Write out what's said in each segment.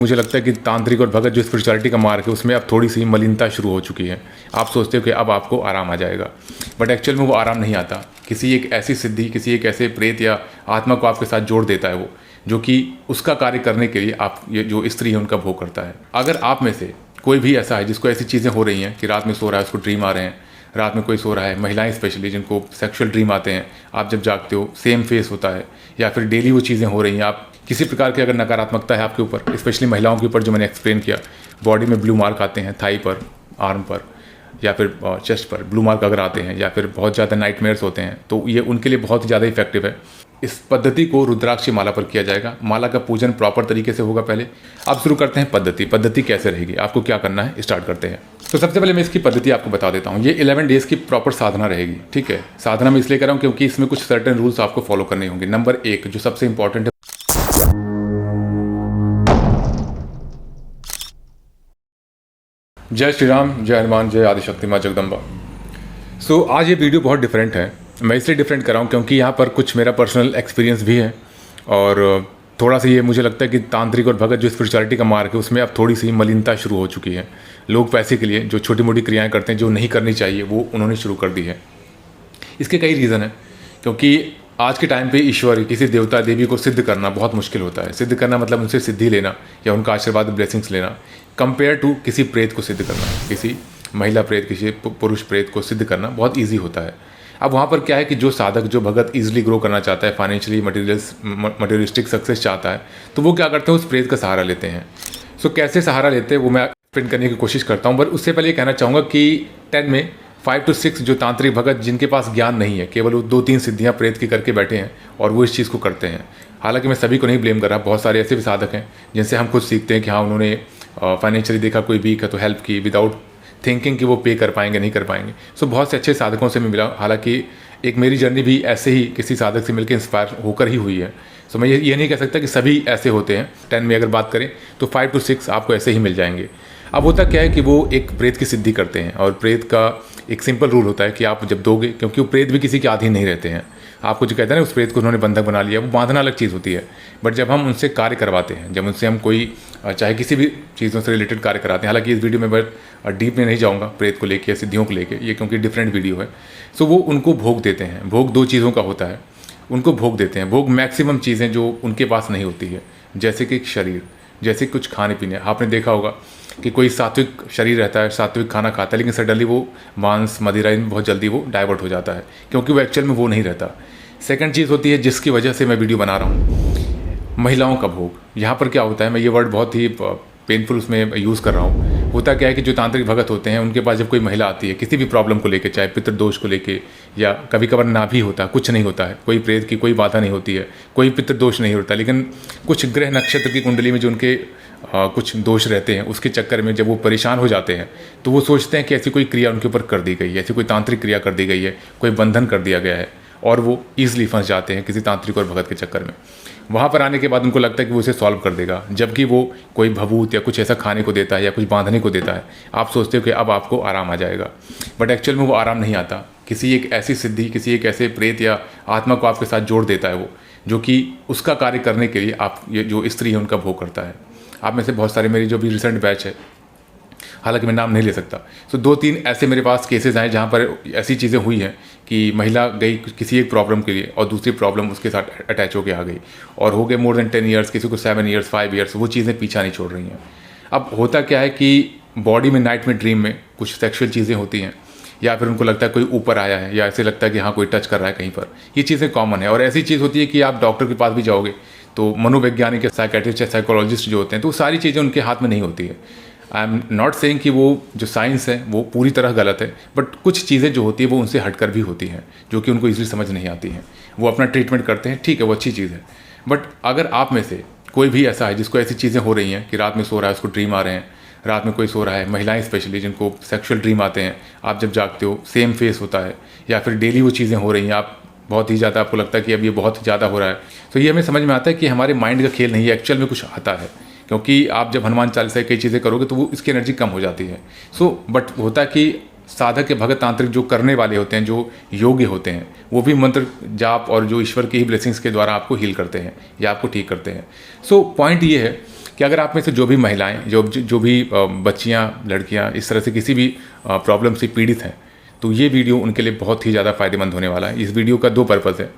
मुझे लगता है कि तांत्रिक और भगत जो स्पिरिचुअलिटी का मार्ग है उसमें अब थोड़ी सी मलिनता शुरू हो चुकी है। आप सोचते हो कि अब आपको आराम आ जाएगा, बट एक्चुअल में वो आराम नहीं आता। किसी एक ऐसी सिद्धि, किसी एक ऐसे प्रेत या आत्मा को आपके साथ जोड़ देता है वो, जो कि उसका कार्य करने के लिए आप ये जो स्त्री है उनका भोग करता है। अगर आप में से कोई भी ऐसा है जिसको ऐसी चीज़ें हो रही हैं कि रात में सो रहा है उसको ड्रीम आ रहे हैं, रात में कोई सो रहा है, महिलाएं स्पेशली जिनको सेक्सुअल ड्रीम आते हैं, आप जब जागते हो सेम फेस होता है, या फिर डेली वो चीज़ें हो रही हैं, आप किसी प्रकार की अगर नकारात्मकता है आपके ऊपर, स्पेशली महिलाओं के ऊपर जो मैंने एक्सप्लेन किया, बॉडी में ब्लू मार्क आते हैं, थाई पर, आर्म पर या फिर चेस्ट पर ब्लू मार्क अगर आते हैं, या फिर बहुत ज़्यादा नाइटमेयर्स होते हैं, तो ये उनके लिए बहुत ज़्यादा इफेक्टिव है। इस पद्धति को रुद्राक्षी माला पर किया जाएगा। माला का पूजन प्रॉपर तरीके से होगा। पहले अब शुरू करते हैं पद्धति कैसे रहेगी, आपको क्या करना है, स्टार्ट करते हैं। तो सबसे पहले मैं इसकी पद्धति आपको बता देता हूँ। ये 11 डेज़ की प्रॉपर साधना रहेगी, ठीक है। साधना मैं इसलिए कर रहा हूँ क्योंकि इसमें कुछ सर्टेन रूल्स आपको फॉलो करने होंगे। नंबर 1 जो सबसे इंपॉर्टेंट है, जय श्री राम, जय हनुमान, जय आदिशक्ति माँ जगदम्बा। सो आज ये वीडियो बहुत डिफरेंट है। मैं इसलिए डिफरेंट कर रहा हूँ क्योंकि यहाँ पर कुछ मेरा पर्सनल एक्सपीरियंस भी है, और थोड़ा सा ये मुझे लगता है कि तांत्रिक और भगत जो स्पिरिचुअलिटी का मार्ग है उसमें अब थोड़ी सी मलिनता शुरू हो चुकी है। लोग पैसे के लिए जो छोटी मोटी क्रियाएं करते हैं जो नहीं करनी चाहिए वो उन्होंने शुरू कर दी है। इसके कई रीज़न है, क्योंकि आज के टाइम पे ईश्वर, किसी देवता देवी को सिद्ध करना बहुत मुश्किल होता है। सिद्ध करना मतलब उनसे सिद्धि लेना या उनका आशीर्वाद, ब्लेसिंग्स लेना, कंपेयर टू किसी प्रेत को सिद्ध करना, किसी महिला प्रेत, किसी पुरुष प्रेत को सिद्ध करना बहुत ईजी होता है। अब वहाँ पर क्या है कि जो साधक, जो भगत ईजिली ग्रो करना चाहता है, फाइनेंशियली मटेरियलिस्टिक सक्सेस चाहता है, तो वो क्या करते हैं, उस प्रेत का सहारा लेते हैं। सो कैसे सहारा लेते हैं वो मैं एक्सप्लेन करने की कोशिश करता हूँ। बट उससे पहले ये कहना चाहूँगा कि 10 में 5 to 6 जो तांत्रिक भगत जिनके पास ज्ञान नहीं है, केवल वो 2-3 सिद्धियाँ प्रेत की करके बैठे हैं और वो इस चीज़ को करते हैं। हालांकि मैं सभी को नहीं ब्लेम कर रहा, बहुत सारे ऐसे भी साधक हैं जिनसे हम खुद सीखते हैं कि हाँ उन्होंने फाइनेंशियली देखा कोई वीक है तो हेल्प की विदाउट थिंकिंग कि वो पे कर पाएंगे नहीं कर पाएंगे। सो बहुत से अच्छे साधकों से मैं मिला। हालांकि एक मेरी जर्नी भी ऐसे ही किसी साधक से मिलकर इंस्पायर होकर ही हुई है। सो मैं ये नहीं कह सकता कि सभी ऐसे होते हैं। 10 में अगर बात करें तो 5 to 6 आपको ऐसे ही मिल जाएंगे। अब होता क्या है कि वो एक प्रेत की सिद्धि करते हैं, और प्रेत का एक सिंपल रूल होता है कि आप जब दोगे, क्योंकि वो प्रेत भी किसी के अधीन नहीं रहते हैं। आपको जो कहते हैं ना उस प्रेत को उन्होंने बंधक बना लिया, वो बांधना अलग चीज़ होती है। बट जब हम उनसे कार्य करवाते हैं, जब उनसे हम कोई चाहे किसी भी चीज़ों से रिलेटेड कार्य कराते हैं, हालांकि इस वीडियो में मैं डीप में नहीं जाऊँगा प्रेत को लेके या सिद्धियों को लेके, ये क्योंकि डिफरेंट वीडियो है। सो वो उनको भोग देते हैं। भोग 2 चीज़ों का होता है, उनको भोग देते हैं। भोग मैक्सिमम चीज़ें जो उनके पास नहीं होती है, जैसे कि शरीर, जैसे कुछ खाने पीने। आपने देखा होगा कि कोई सात्विक शरीर रहता है, सात्विक खाना खाता है, लेकिन सडनली वो मांस मदिरा में बहुत जल्दी वो डाइवर्ट हो जाता है, क्योंकि वो एक्चुअल में वो नहीं रहता। सेकंड चीज़ होती है जिसकी वजह से मैं वीडियो बना रहा हूँ, महिलाओं का भोग। यहाँ पर क्या होता है, मैं ये वर्ड बहुत ही पेनफुल उसमें यूज़ कर रहा हूँ। होता क्या है कि जो तांत्रिक भगत होते हैं उनके पास जब कोई महिला आती है किसी भी प्रॉब्लम को लेके, चाहे पितृदोष को लेके, या कभी कभार ना भी होता, कुछ नहीं होता है, कोई प्रेत की कोई बाधा नहीं होती है, कोई पितृदोष नहीं होता, लेकिन कुछ ग्रह नक्षत्र की कुंडली में जो उनके कुछ दोष रहते हैं, उसके चक्कर में जब वो परेशान हो जाते हैं तो वो सोचते हैं कि ऐसी कोई क्रिया उनके ऊपर कर दी गई है, ऐसी कोई तांत्रिक क्रिया कर दी गई है, कोई बंधन कर दिया गया है, और वो ईजिली फंस जाते हैं किसी तांत्रिक और भगत के चक्कर में। वहाँ पर आने के बाद उनको लगता है कि वो उसे सॉल्व कर देगा, जबकि वो कोई भभूत या कुछ ऐसा खाने को देता है या कुछ बांधने को देता है। आप सोचते हो कि अब आपको आराम आ जाएगा, बट एक्चुअल में वो आराम नहीं आता। किसी एक ऐसी सिद्धि, किसी एक ऐसे प्रेत या आत्मा को आपके साथ जोड़ देता है वो, जो कि उसका कार्य करने के लिए आप ये जो स्त्री है उनका भोग करता है। आप में से बहुत सारे, मेरी जो भी रिसेंट बैच है, हालांकि मैं नाम नहीं ले सकता, तो 2-3 ऐसे मेरे पास केसेस आए जहाँ पर ऐसी चीज़ें हुई हैं कि महिला गई किसी एक प्रॉब्लम के लिए और दूसरी प्रॉब्लम उसके साथ अटैच होकर आ गई, और हो गए मोर देन 10 ईयर्स, किसी को 7 ईयर्स, 5 ईयर्स, वो चीज़ें पीछा नहीं छोड़ रही हैं। अब होता क्या है कि बॉडी में नाइट में ड्रीम में कुछ सेक्शुअल चीज़ें होती हैं, या फिर उनको लगता है कोई ऊपर आया है, या ऐसे लगता है कि हाँ कोई टच कर रहा है कहीं पर। ये चीज़ें कॉमन है। और ऐसी चीज़ होती है कि आप डॉक्टर के पास भी जाओगे तो मनोवैज्ञानिक या साइकेट्रिस्ट या साइकोलॉजिस्ट जो होते हैं, तो वो सारी चीज़ें उनके हाथ में नहीं होती है। आई एम नॉट सेइंग कि वो जो साइंस है वो पूरी तरह गलत है, बट कुछ चीज़ें जो होती है वो उनसे हटकर भी होती हैं, जो कि उनको ईजिली समझ नहीं आती हैं। वो अपना ट्रीटमेंट करते हैं, ठीक है, वो अच्छी चीज़ है। बट अगर आप में से कोई भी ऐसा है जिसको ऐसी चीज़ें हो रही हैं कि रात में सो रहा है उसको ड्रीम आ रहे हैं, रात में कोई सो रहा है, महिलाएं स्पेशली जिनको सेक्सुअल ड्रीम आते हैं, आप जब जागते हो सेम फेस होता है, या फिर डेली वो चीज़ें हो रही हैं, आप बहुत ही ज़्यादा, आपको लगता है कि अब ये बहुत ज़्यादा हो रहा है, तो ये हमें समझ में आता है कि हमारे माइंड का खेल नहीं है, एक्चुअल में कुछ आता है। क्योंकि आप जब हनुमान चालीसा कई चीज़ें करोगे तो वो इसकी एनर्जी कम हो जाती है। बट होता है कि साधक के भगत तांत्रिक जो करने वाले होते हैं, जो योग्य होते हैं, वो भी मंत्र जाप और जो ईश्वर की ही ब्लेसिंग्स के द्वारा आपको हील करते हैं या आपको ठीक करते हैं। पॉइंट ये है कि अगर आप में से जो भी महिलाएं, जो भी बच्चियां, लड़कियां इस तरह से किसी भी प्रॉब्लम से पीड़ित हैं, तो ये वीडियो उनके लिए बहुत ही ज़्यादा फ़ायदेमंद होने वाला है। इस वीडियो का 2 पर्पज़ है।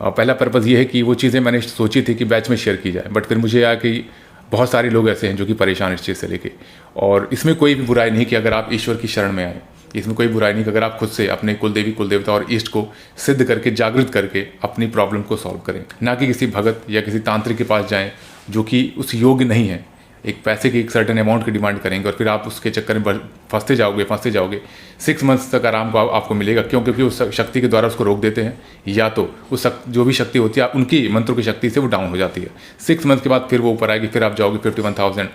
पहला पर्पज़ ये है कि वो चीज़ें मैंने सोची थी कि बैच में शेयर की जाए, बट फिर मुझे आया कि बहुत सारे लोग ऐसे हैं जो कि परेशान इस चीज़ से लेके, और इसमें कोई भी बुराई नहीं कि अगर आप ईश्वर की शरण में आए, इसमें कोई बुराई नहीं कि अगर आप खुद से अपने कुलदेवी, कुलदेवता और इष्ट को सिद्ध करके, जागृत करके अपनी प्रॉब्लम को सॉल्व करें, ना कि किसी भगत या किसी तांत्रिक के पास जाएं जो कि उस योग्य नहीं है। एक पैसे की एक सर्टेन अमाउंट की डिमांड करेंगे और फिर आप उसके चक्कर में फंसते जाओगे। 6 मंथ्स तक आराम को आपको मिलेगा। क्यों? क्योंकि उस शक्ति के द्वारा उसको रोक देते हैं, या तो उस जो भी शक्ति होती है उनकी मंत्रों की शक्ति से वो डाउन हो जाती है। 6 मंथ के बाद फिर वो ऊपर आएगी, फिर आप जाओगे 51,000,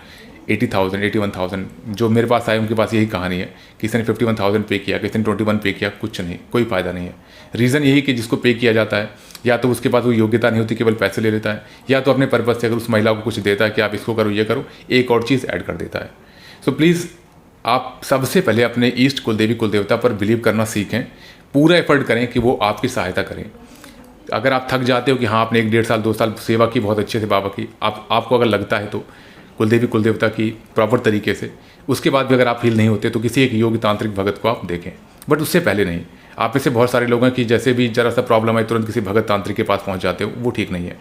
80,000, 81,000। जो मेरे पास आए उनके पास यही कहानी है, किसी ने 51,000 पे किया, किसी ने 21 पे किया, कुछ नहीं, कोई फ़ायदा नहीं है। रीज़न यही कि जिसको पे किया जाता है या तो उसके पास वो योग्यता नहीं होती, केवल पैसे ले लेता है, या तो अपने पर्पज़ से अगर उस महिला को कुछ देता है कि आप इसको करो, ये करो, एक और चीज़ ऐड कर देता है। सो प्लीज़ आप सबसे पहले अपने ईष्ट, कुलदेवी, कुलदेवता पर बिलीव करना सीखें। पूरा एफर्ट करें कि वो आपकी सहायता करें। अगर आप थक जाते हो कि हाँ आपने 1 डेढ़ साल 2 साल सेवा की बहुत अच्छे से बाबा की, आपको अगर लगता है तो कुलदेवी, कुलदेवता की प्रॉपर तरीके से, उसके बाद भी अगर आप फील नहीं होते तो किसी एक योग्य तांत्रिक भगत को आप देखें, बट उससे पहले नहीं। आप में से बहुत सारे लोग हैं कि जैसे भी जरा सा प्रॉब्लम है तुरंत किसी भगत तांत्रिक के पास पहुंच जाते हो, वो ठीक नहीं है।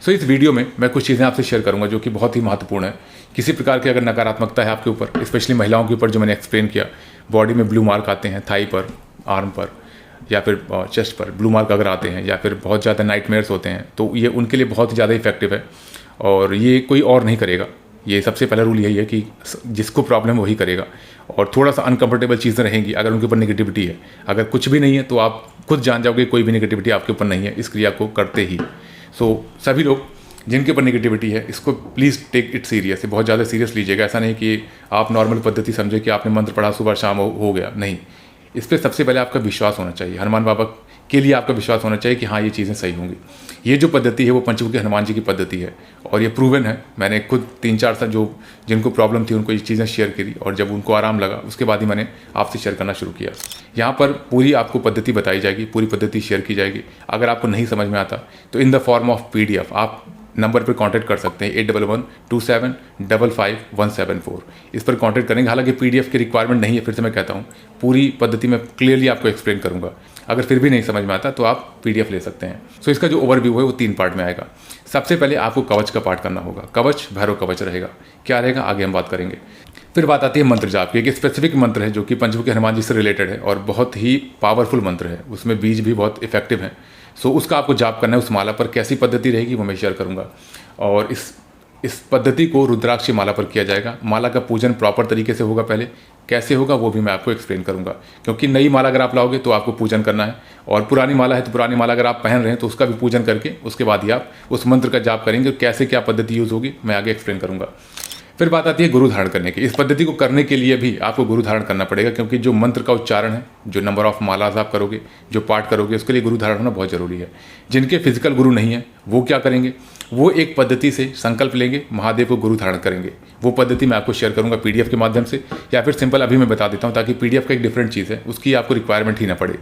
सो इस वीडियो में मैं कुछ चीज़ें आपसे शेयर करूंगा जो कि बहुत ही महत्वपूर्ण है। किसी प्रकार की अगर नकारात्मकता है आपके ऊपर, स्पेशली महिलाओं के ऊपर, जो मैंने एक्सप्लेन किया, बॉडी में ब्लू मार्क आते हैं, थाई पर, आर्म पर या फिर चेस्ट पर ब्लू मार्क अगर आते हैं, या फिर बहुत ज़्यादा नाइटमेयर्स होते हैं, तो ये उनके लिए बहुत ही ज़्यादा इफेक्टिव है और ये कोई और नहीं करेगा। ये सबसे पहला रूल यही है कि जिसको प्रॉब्लम वही करेगा। और थोड़ा सा अनकंफर्टेबल चीज़ें रहेंगी अगर उनके ऊपर नेगेटिविटी है। अगर कुछ भी नहीं है तो आप खुद जान जाओगे कोई भी नेगेटिविटी आपके ऊपर नहीं है इस क्रिया को करते ही। सो सभी लोग जिनके ऊपर नेगेटिविटी है, इसको प्लीज़ टेक इट सीरियस, बहुत ज़्यादा सीरियस लीजिएगा। ऐसा नहीं कि आप नॉर्मल पद्धति समझे कि आपने मंत्र पढ़ा, सुबह शाम हो गया, नहीं। इस पर सबसे पहले आपका विश्वास होना चाहिए। हनुमान बाबा के लिए आपका विश्वास होना चाहिए कि हाँ ये चीज़ें सही होंगी। ये जो पद्धति है वो पंचमुखी हनुमान जी की पद्धति है और ये प्रूवन है। मैंने खुद 3-4 साल जिनको प्रॉब्लम थी उनको ये चीज़ें शेयर करी और जब उनको आराम लगा उसके बाद ही मैंने आपसे शेयर करना शुरू किया। यहाँ पर पूरी आपको पद्धति बताई जाएगी, पूरी पद्धति शेयर की जाएगी। अगर आपको नहीं समझ में आता तो in the form of PDF आप नंबर पर कांटेक्ट कर सकते हैं 8112755174। इस पर कांटेक्ट करेंगे। हालांकि PDF की रिक्वायरमेंट नहीं है, फिर से मैं कहता हूँ, पूरी पद्धति में क्लियरली आपको एक्सप्लेन करूँगा। अगर फिर भी नहीं समझ में आता तो आप PDF ले सकते हैं। सो इसका जो ओवरव्यू है वो 3 पार्ट में आएगा। सबसे पहले आपको कवच का पाठ करना होगा। कवच भैरव कवच रहेगा। क्या रहेगा आगे हम बात करेंगे। फिर बात आती है मंत्र जाप की। एक स्पेसिफिक मंत्र है जो कि पंचमुखी हनुमान जी से रिलेटेड है और बहुत ही पावरफुल मंत्र है। उसमें बीज भी बहुत इफेक्टिव है। सो उसका आपको जाप करना है उस माला पर। कैसी पद्धति रहेगी वो मैं शेयर करूंगा। और इस पद्धति को रुद्राक्ष की माला पर किया जाएगा। माला का पूजन प्रॉपर तरीके से होगा। पहले कैसे होगा वो भी मैं आपको एक्सप्लेन करूंगा, क्योंकि नई माला अगर आप लाओगे तो आपको पूजन करना है, और पुरानी माला है तो पुरानी माला अगर आप पहन रहे हैं तो उसका भी पूजन करके उसके बाद ही आप उस मंत्र का जाप करेंगे। कैसे क्या पद्धति यूज़ होगी मैं आगे एक्सप्लेन करूंगा। फिर बात आती है गुरु धारण करने की। इस पद्धति को करने के लिए भी आपको गुरु धारण करना पड़ेगा, क्योंकि जो मंत्र का उच्चारण है, जो नंबर ऑफ मालाज आप करोगे, जो पाठ करोगे, उसके लिए गुरु धारण होना बहुत जरूरी है। जिनके फिजिकल गुरु नहीं है वो क्या करेंगे, वो एक पद्धति से संकल्प लेंगे, महादेव को गुरु धारण करेंगे। वो पद्धति मैं आपको शेयर करूंगा PDF के माध्यम से, या फिर सिंपल अभी मैं बता देता हूं, ताकि PDF का एक डिफरेंट चीज़ है, उसकी आपको रिक्वायरमेंट ही ना पड़े।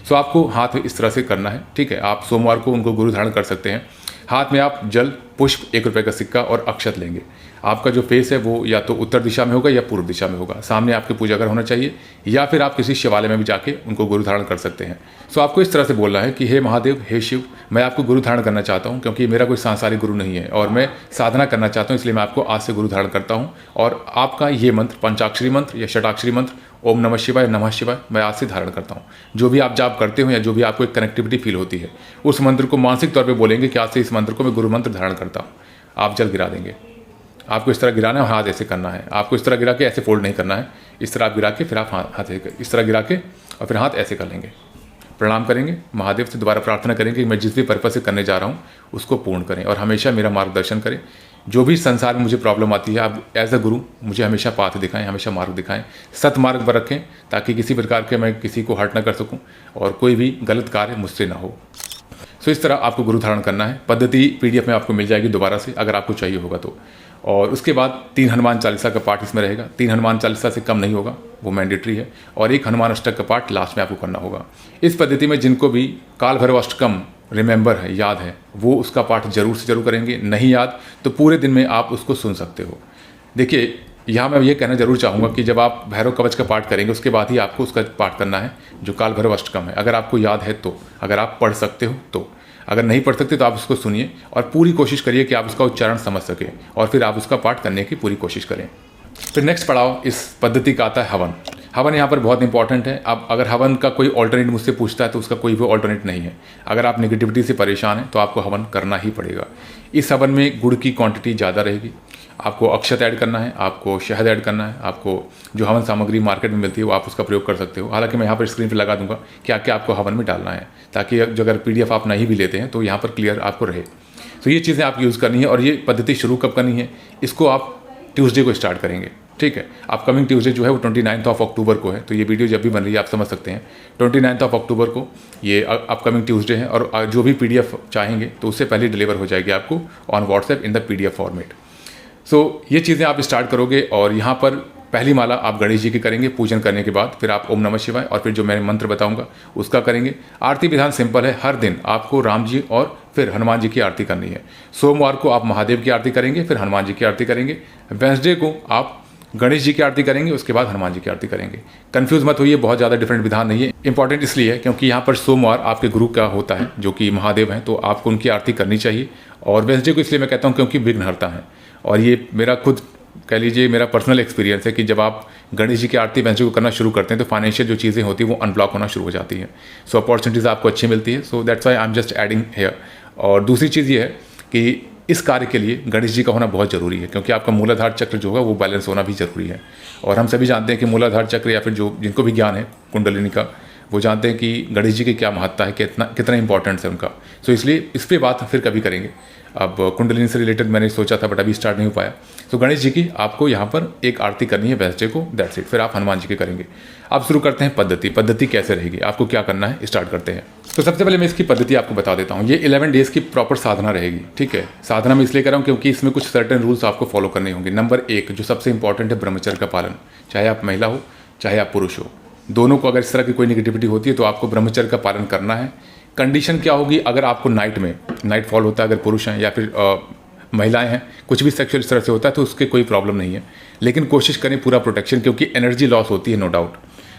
सो आपको हाथ में इस तरह से करना है, ठीक है। आप सोमवार को उनको गुरु धारण कर सकते हैं। हाथ में आप जल, पुष्प, 1 रुपये का सिक्का और अक्षत लेंगे। आपका जो फेस है वो या तो उत्तर दिशा में होगा या पूर्व दिशा में होगा। सामने आपके पूजा घर होना चाहिए, या फिर आप किसी शिवालय में भी जाके उनको गुरु धारण कर सकते हैं। सो आपको इस तरह से बोलना है कि हे महादेव, हे शिव, मैं आपको गुरु धारण करना चाहता हूँ, क्योंकि मेरा कोई सांसारिक गुरु नहीं है और मैं साधना करना चाहता हूँ, इसलिए मैं आपको आज से गुरु धारण करता हूँ। और आपका ये मंत्र, पंचाक्षरी मंत्र या षटाक्षरी मंत्र, ओम नमः शिवाय, नमः शिवाय, मैं आज से धारण करता हूँ। जो भी आप जाप करते हो या जो भी आपको एक कनेक्टिविटी फील होती है, उस मंत्र को मानसिक तौर पे बोलेंगे कि आज से इस मंत्र को मैं गुरु मंत्र धारण करता हूँ। आप जल गिरा देंगे। आपको इस तरह गिराना है, हाथ ऐसे करना है। आपको इस तरह गिरा के ऐसे फोल्ड नहीं करना है। इस तरह आप गिरा के फिर आप हाथ इस तरह गिरा के और फिर हाथ ऐसे कर लेंगे। प्रणाम करेंगे, महादेव से दोबारा प्रार्थना करेंगे कि मैं जिस भी पर्पस से करने जा रहा हूँ उसको पूर्ण करें और हमेशा मेरा मार्गदर्शन करें। जो भी संसार में मुझे प्रॉब्लम आती है, आप एज अ गुरु मुझे हमेशा पाथ दिखाएं, हमेशा मार्ग दिखाएं, सतमार्ग पर रखें, ताकि किसी प्रकार के मैं किसी को हर्ट ना कर सकूं और कोई भी गलत कार्य मुझसे ना हो। सो इस तरह आपको गुरु धारण करना है। पद्धति PDF में आपको मिल जाएगी दोबारा से, अगर आपको चाहिए होगा तो। और उसके बाद 3 हनुमान चालीसा का पाठ इसमें रहेगा। 3 हनुमान चालीसा से कम नहीं होगा, वो मैंडेटरी है। और 1 हनुमान अष्टक का पाठ लास्ट में आपको करना होगा। इस पद्धति में जिनको भी काल भैरव अष्टकम रिमेंबर है, याद है, वो उसका पाठ जरूर से जरूर करेंगे। नहीं याद तो पूरे दिन में आप उसको सुन सकते हो। देखिए, यहाँ मैं ये कहना जरूर चाहूँगा कि जब आप भैरव कवच का पाठ करेंगे उसके बाद ही आपको उसका पाठ करना है जो काल भैरव अष्टकम है। अगर आपको याद है तो, अगर आप पढ़ सकते हो तो, अगर नहीं पढ़ सकते तो आप उसको सुनिए और पूरी कोशिश करिए कि आप उसका उच्चारण समझ सकें और फिर आप उसका पाठ करने की पूरी कोशिश करें। फिर नेक्स्ट पड़ाव इस पद्धति का आता है हवन। हवन यहाँ पर बहुत इंपॉर्टेंट है। अब अगर हवन का कोई ऑल्टरनेट मुझसे पूछता है तो उसका कोई भी ऑल्टरनेट नहीं है। अगर आप नेगेटिविटी से परेशान हैं तो आपको हवन करना ही पड़ेगा। इस हवन में गुड़ की क्वांटिटी ज़्यादा रहेगी। आपको अक्षत ऐड करना है, आपको शहद ऐड करना है, आपको जो हवन सामग्री मार्केट में मिलती है वो आप उसका प्रयोग कर सकते हो। हालांकि मैं यहाँ पर स्क्रीन पर लगा दूंगा क्या क्या आपको हवन में डालना है, ताकि जो अगर PDF आप नहीं भी लेते हैं तो यहाँ पर क्लियर आपको रहे। तो ये चीज़ें आप यूज़ करनी है। और ये पद्धति शुरू कब करनी है, इसको आप ट्यूसडे को स्टार्ट करेंगे, ठीक है। अपकमिंग ट्यूसडे जो है वो 29 अक्टूबर को है। तो ये वीडियो जब भी बन रही है आप समझ सकते हैं 29 अक्टूबर को ये अपकमिंग ट्यूसडे है। और जो भी PDF चाहेंगे तो उससे पहले डिलीवर हो जाएगी आपको on WhatsApp in the PDF format. So ये चीज़ें आप स्टार्ट करोगे और यहाँ पर पहली माला आप गणेश जी की करेंगे पूजन करने के बाद। फिर आप ओम नमः शिवाय और फिर जो मैं मंत्र बताऊंगा उसका करेंगे। आरती विधान सिंपल है, हर दिन आपको राम जी और फिर हनुमान जी की आरती करनी है। सोमवार को आप महादेव की आरती करेंगे, फिर हनुमान जी की आरती करेंगे। वेंसडे को आप गणेश जी की आरती करेंगे, उसके बाद हनुमान जी की आरती करेंगे। कंफ्यूज मत होइए, बहुत ज़्यादा डिफरेंट विधान नहीं है। इंपॉर्टेंट इसलिए है क्योंकि यहाँ पर सोमवार आपके गुरु का होता है जो कि महादेव हैं, तो आपको उनकी आरती करनी चाहिए। और वेंसडे को इसलिए मैं कहता हूँ क्योंकि विघ्नहर्ता है। और ये मेरा खुद कह लीजिए मेरा पर्सनल एक्सपीरियंस है कि जब आप गणेश जी की आरती वेंसडे को करना शुरू करते हैं तो फाइनेंशियल जो चीज़ें होती हैं वो अनब्लॉक होना शुरू हो जाती हैं। सो अपॉर्चुनिटीज़ आपको अच्छी मिलती है। So that's why I am just adding here. और दूसरी चीज़ ये है कि इस कार्य के लिए गणेश जी का होना बहुत ज़रूरी है क्योंकि आपका मूलाधार चक्र जो होगा वो बैलेंस होना भी ज़रूरी है। और हम सभी जानते हैं कि मूलाधार चक्र या फिर जो जिनको भी ज्ञान है कुंडलिनी का, वो जानते हैं कि गणेश जी की क्या महत्ता है, कितना इंपॉर्टेंस है उनका। सो इसलिए इस पर बात फिर कभी करेंगे। अब कुंडलिनी से रिलेटेड मैंने सोचा था बट अभी स्टार्ट नहीं हो पाया। तो गणेश जी की आपको यहाँ पर एक आरती करनी है वेंसडे को, दैट्स इट। फिर आप हनुमान जी की करेंगे। आप शुरू करते हैं पद्धति कैसे रहेगी, आपको क्या करना है, स्टार्ट करते हैं। तो सबसे पहले मैं इसकी पद्धति आपको बता देता हूँ। ये 11 डेज़ की प्रॉपर साधना रहेगी, ठीक है। साधना मैं इसलिए कर रहा हूँ क्योंकि इसमें कुछ सर्टेन रूल्स आपको फॉलो करने होंगे। नंबर 1 जो सबसे इंपॉर्टेंट है, ब्रह्मचर्य का पालन। चाहे आप महिला हो चाहे आप पुरुष हो, दोनों को अगर इस तरह की कोई नेगेटिविटी होती है तो आपको ब्रह्मचर्य का पालन करना है। कंडीशन क्या होगी, अगर आपको नाइट फॉल होता है, अगर पुरुष हैं या फिर महिलाएं हैं, कुछ भी सेक्सुअल इस तरह से होता है तो उसके कोई प्रॉब्लम नहीं है। लेकिन कोशिश करें पूरा प्रोटेक्शन, क्योंकि एनर्जी लॉस होती है नो डाउट।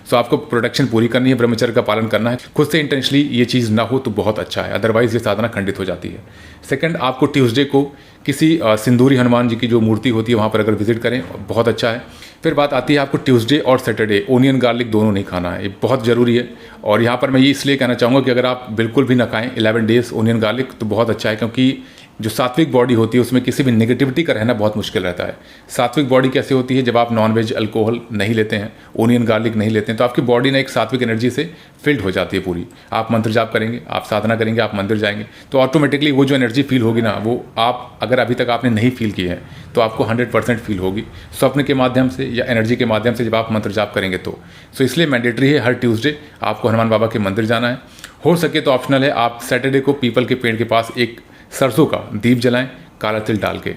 सो आपको प्रोटेक्शन पूरी करनी है, ब्रह्मचर्य का पालन करना है। खुद से इंटेंशनली ये चीज़ ना हो तो बहुत अच्छा है, अदरवाइज ये साधना खंडित हो जाती है। सेकंड, आपको ट्यूसडे को किसी सिंदूरी हनुमान जी की जो मूर्ति होती है वहाँ पर अगर विजिट करें बहुत अच्छा है। फिर बात आती है आपको ट्यूसडे और सैटरडे ओनियन गार्लिक दोनों नहीं खाना है, ये बहुत ज़रूरी है। और यहाँ पर मैं ये इसलिए कहना चाहूँगा कि अगर आप बिल्कुल भी ना खाएं 11 डेज़ ओनियन गार्लिक तो बहुत अच्छा है, क्योंकि जो सात्विक बॉडी होती है उसमें किसी भी नेगेटिविटी का रहना बहुत मुश्किल रहता है। सात्विक बॉडी कैसे होती है, जब आप नॉनवेज अल्कोहल नहीं लेते हैं, ओनियन गार्लिक नहीं लेते हैं, तो आपकी बॉडी ना एक सात्विक एनर्जी से फिल्ड हो जाती है पूरी। आप मंत्र जाप करेंगे, आप साधना करेंगे, आप मंदिर जाएंगे तो ऑटोमेटिकली वो जो एनर्जी फील होगी ना, वो आप अगर अभी तक आपने नहीं फील की है तो आपको 100% फील होगी स्वप्न के माध्यम से या एनर्जी के माध्यम से जब आप मंत्र जाप करेंगे तो। सो इसलिए मैंडेटरी है हर ट्यूसडे आपको हनुमान बाबा के मंदिर जाना है। हो सके तो ऑप्शनल है, आप सैटरडे को पीपल के पेड़ के पास एक सरसों का दीप जलाएं काला तिल डाल के।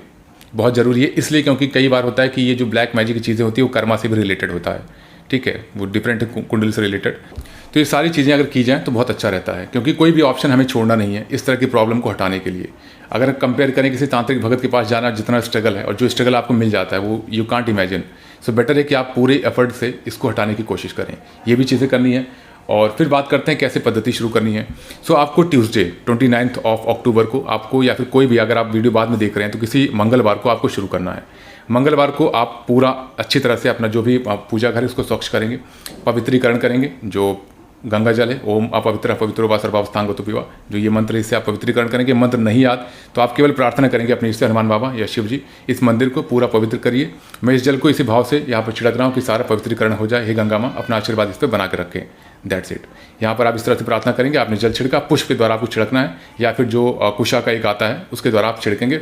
बहुत ज़रूरी है इसलिए क्योंकि कई बार होता है कि ये जो ब्लैक मैजिक की चीज़ें होती है वो कर्मा से भी रिलेटेड होता है, ठीक है, वो डिफरेंट कुंडली से रिलेटेड। तो ये सारी चीज़ें अगर की जाएँ तो बहुत अच्छा रहता है, क्योंकि कोई भी ऑप्शन हमें छोड़ना नहीं है इस तरह की प्रॉब्लम को हटाने के लिए। अगर कंपेयर करें किसी तांत्रिक भगत के पास जाना, जितना स्ट्रगल है और जो स्ट्रगल आपको मिल जाता है वो you can't imagine. So better है कि आप पूरे एफर्ट से इसको हटाने की कोशिश करें, ये भी चीज़ें करनी है। और फिर बात करते हैं कैसे पद्धति शुरू करनी है। सो आपको ट्यूसडे 29 अक्टूबर को आपको, या फिर कोई भी, अगर आप वीडियो बाद में देख रहे हैं तो किसी मंगलवार को आपको शुरू करना है। मंगलवार को आप पूरा अच्छी तरह से अपना जो भी पूजा घर है उसको स्वच्छ करेंगे, पवित्रीकरण करेंगे। जो गंगा जल है, ओम अपवित्र अपवित्रो वा सर्वावस्थांग तो पीवा, जो ये मंत्र, इससे आप पवित्रीकरण करेंगे। मंत्र नहीं याद तो आप केवल प्रार्थना करेंगे अपने इष्ट हनुमान बाबा या शिव जी, इस मंदिर को पूरा पवित्र करिए। मैं इस जल को इसी भाव से यहाँ पर छिड़क रहा हूँ कि सारा पवित्रीकरण हो जाए। हे गंगा माँ, अपना आशीर्वाद इस पर बना के रखें, दैट्स इट। यहाँ पर आप इस तरह से प्रार्थना करेंगे। आपने जल छिड़का, पुष्प के द्वारा आपको छिड़कना है या फिर जो कुशा का एक आता है उसके द्वारा आप छिड़केंगे।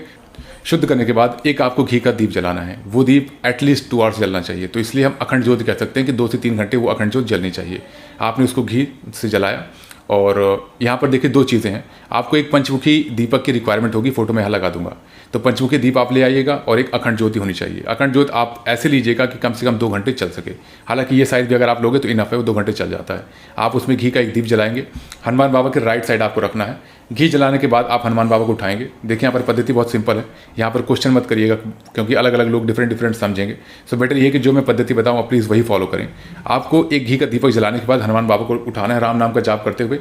शुद्ध करने के बाद एक आपको घी का दीप जलाना है। वो दीप एटलीस्ट 2 आवर्स जलना चाहिए, तो इसलिए हम अखंड ज्योति कह सकते हैं कि 2 से 3 घंटे वो अखंड ज्योत जलनी चाहिए। आपने उसको घी से जलाया। और यहाँ पर देखिए 2 चीज़ें हैं। आपको एक पंचमुखी दीपक की रिक्वायरमेंट होगी, फोटो में यहाँ लगा दूंगा। तो पंचमुखी दीप आप ले आइएगा और एक अखंड ज्योति होनी चाहिए। अखंड ज्योत आप ऐसे लीजिएगा कि कम से कम 2 घंटे चल सके। हालांकि ये साइज भी अगर आप लोगे तो इनफ है, वो 2 घंटे चल जाता है। आप उसमें घी का एक दीप जलाएंगे। हनुमान बाबा के राइट साइड आपको रखना है। घी जलाने के बाद आप हनुमान बाबा को उठाएंगे। देखिए यहाँ पर पद्धति बहुत सिंपल है, यहाँ पर क्वेश्चन मत करिएगा क्योंकि अलग अलग लोग डिफरेंट समझेंगे। सो बेटर ये कि जो मैं पद्धति बताऊँ आप प्लीज़ वही फॉलो करें। आपको एक घी का दीपक जलाने के बाद हनुमान बाबा को उठाना है राम नाम का जाप करते हुए।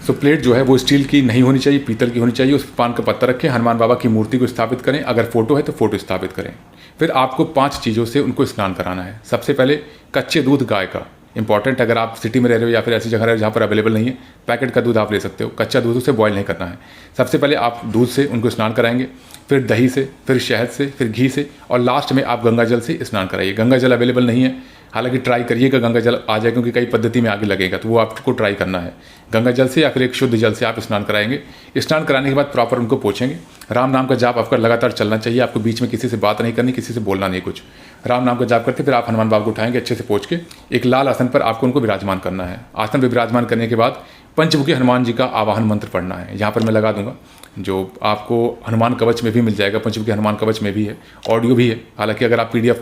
सो प्लेट जो है वो स्टील की नहीं होनी चाहिए, पीतल की होनी चाहिए। उस पर पान का पत्ता रखें, हनुमान बाबा की मूर्ति को स्थापित करें, अगर फोटो है तो फोटो स्थापित करें। फिर आपको 5 चीज़ों से उनको स्नान कराना है। सबसे पहले कच्चे दूध गाय का, इंपॉर्टेंट, अगर आप सिटी में रह रहे हो या फिर ऐसी जगह रह रहे हो जहाँ पर अवेलेबल नहीं है, पैकेट का दूध आप ले सकते हो। कच्चा दूध उसे बॉयल नहीं करना है। सबसे पहले आप दूध से उनको स्नान कराएंगे, फिर दही से, फिर शहद से, फिर घी से, और लास्ट में आप गंगा जल से स्नान कराइए। गंगा जल अवेलेबल नहीं है, हालांकि ट्राई करिएगा गंगा जल आ जाए, क्योंकि कई पद्धति में आगे लगेगा, तो वो आपको ट्राई करना है। गंगा जल से या फिर एक शुद्ध जल से आप स्नान कराएंगे। स्नान कराने के बाद प्रॉपर उनको पोंछेंगे। राम नाम का जाप आपका लगातार चलना चाहिए, आपको बीच में किसी से बात नहीं करनी, किसी से बोलना नहीं कुछ। राम नाम का जाप करते फिर आप हनुमान बाबा को उठाएंगे, अच्छे से पोंछ के एक लाल आसन पर आपको उनको विराजमान करना है। आसन पर विराजमान करने के बाद पंचमुखी हनुमान जी का आवाहन मंत्र पढ़ना है। यहाँ पर मैं लगा दूंगा, जो आपको हनुमान कवच में भी मिल जाएगा, पंचमुखी हनुमान कवच में भी है, ऑडियो भी है। हालांकि अगर आप PDF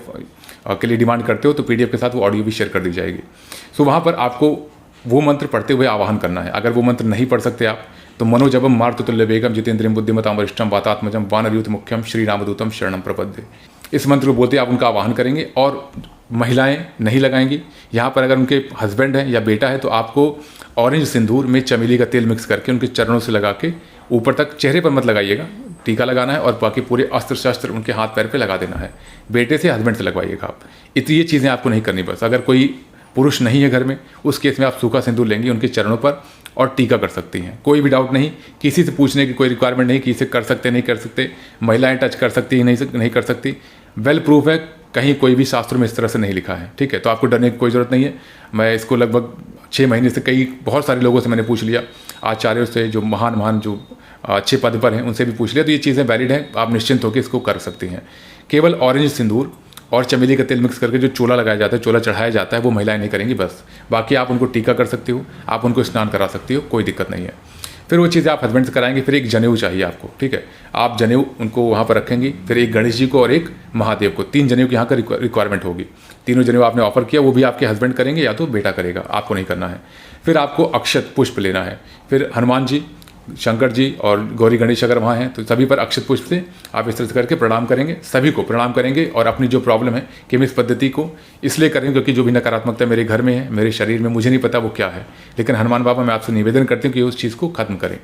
के लिए डिमांड करते हो तो PDF के साथ वो ऑडियो भी शेयर कर दी जाएगी। सो वहाँ पर आपको वो मंत्र पढ़ते हुए आवाहन करना है। अगर वो मंत्र नहीं पढ़ सकते आप तो मनोजबम मारुततुल्य वेगम जितेंद्रियम बुद्धिमताम वरिष्ठम वातात्मजम वानरयूथ मुख्यम श्री रामदूतम शरणम प्रपद्ये। इस मंत्र को बोलते आप उनका आवाहन करेंगे। और महिलाएं नहीं लगाएंगी। यहाँ पर अगर उनके हस्बैंड है या बेटा है तो आपको ऑरेंज सिंदूर में चमेली का तेल मिक्स करके उनके चरणों से लगा के ऊपर तक, चेहरे पर मत लगाइएगा, टीका लगाना है, और बाकी पूरे अस्त्र शस्त्र उनके हाथ पैर पे लगा देना है। बेटे से, हस्बैंड से लगवाइएगा आप। इतनी ये चीज़ें आपको नहीं करनी। बस अगर कोई पुरुष नहीं है घर में, उस केस में आप सूखा सिंदूर लेंगे उनके चरणों पर और टीका कर सकती हैं। कोई भी डाउट नहीं, किसी से पूछने की कोई रिक्वायरमेंट नहीं कि इसे कर सकते नहीं कर सकते, महिलाएं टच कर सकती है नहीं कर सकती। वेल प्रूफ है, कहीं कोई भी शास्त्रों में इस तरह से नहीं लिखा है। ठीक है, तो आपको डरने की कोई ज़रूरत नहीं है। मैं इसको लगभग 6 महीने से बहुत सारे लोगों से मैंने पूछ लिया, आचार्यों से, जो महान जो अच्छे पद पर हैं उनसे भी पूछ लिया, तो ये चीज़ें वैलिड हैं, आप निश्चिंत होकर इसको कर सकती हैं। केवल ऑरेंज सिंदूर और चमेली का तेल मिक्स करके जो चोला लगाया जाता है, चोला चढ़ाया जाता है, वो महिलाएं नहीं करेंगी बस। बाकी आप उनको टीका कर सकती हो, आप उनको स्नान करा सकती हो, कोई दिक्कत नहीं है। फिर वो चीज़ें आप हस्बैंड से कराएंगे। फिर एक जनेऊ चाहिए आपको, ठीक है, आप जनेऊ उनको वहाँ पर रखेंगी। फिर एक गणेश जी को और एक महादेव को, 3 जनेऊ की यहाँ का रिक्वायरमेंट होगी। तीनों जनेऊ आपने ऑफर किया, वो भी आपके हस्बैंड करेंगे या तो बेटा करेगा, आपको नहीं करना है। फिर आपको अक्षत पुष्प लेना है। फिर हनुमान जी, शंकर जी और गौरी गणेश अगर वहाँ हैं तो सभी पर अक्षत पुष्प से आप इस तरह से करके प्रणाम करेंगे, सभी को प्रणाम करेंगे। और अपनी जो प्रॉब्लम है कि हम इस पद्धति को इसलिए करेंगे क्योंकि जो भी नकारात्मकता मेरे घर में है, मेरे शरीर में, मुझे नहीं पता वो क्या है, लेकिन हनुमान बाबा मैं आपसे निवेदन करती हूँ कि उस चीज़ को खत्म करें।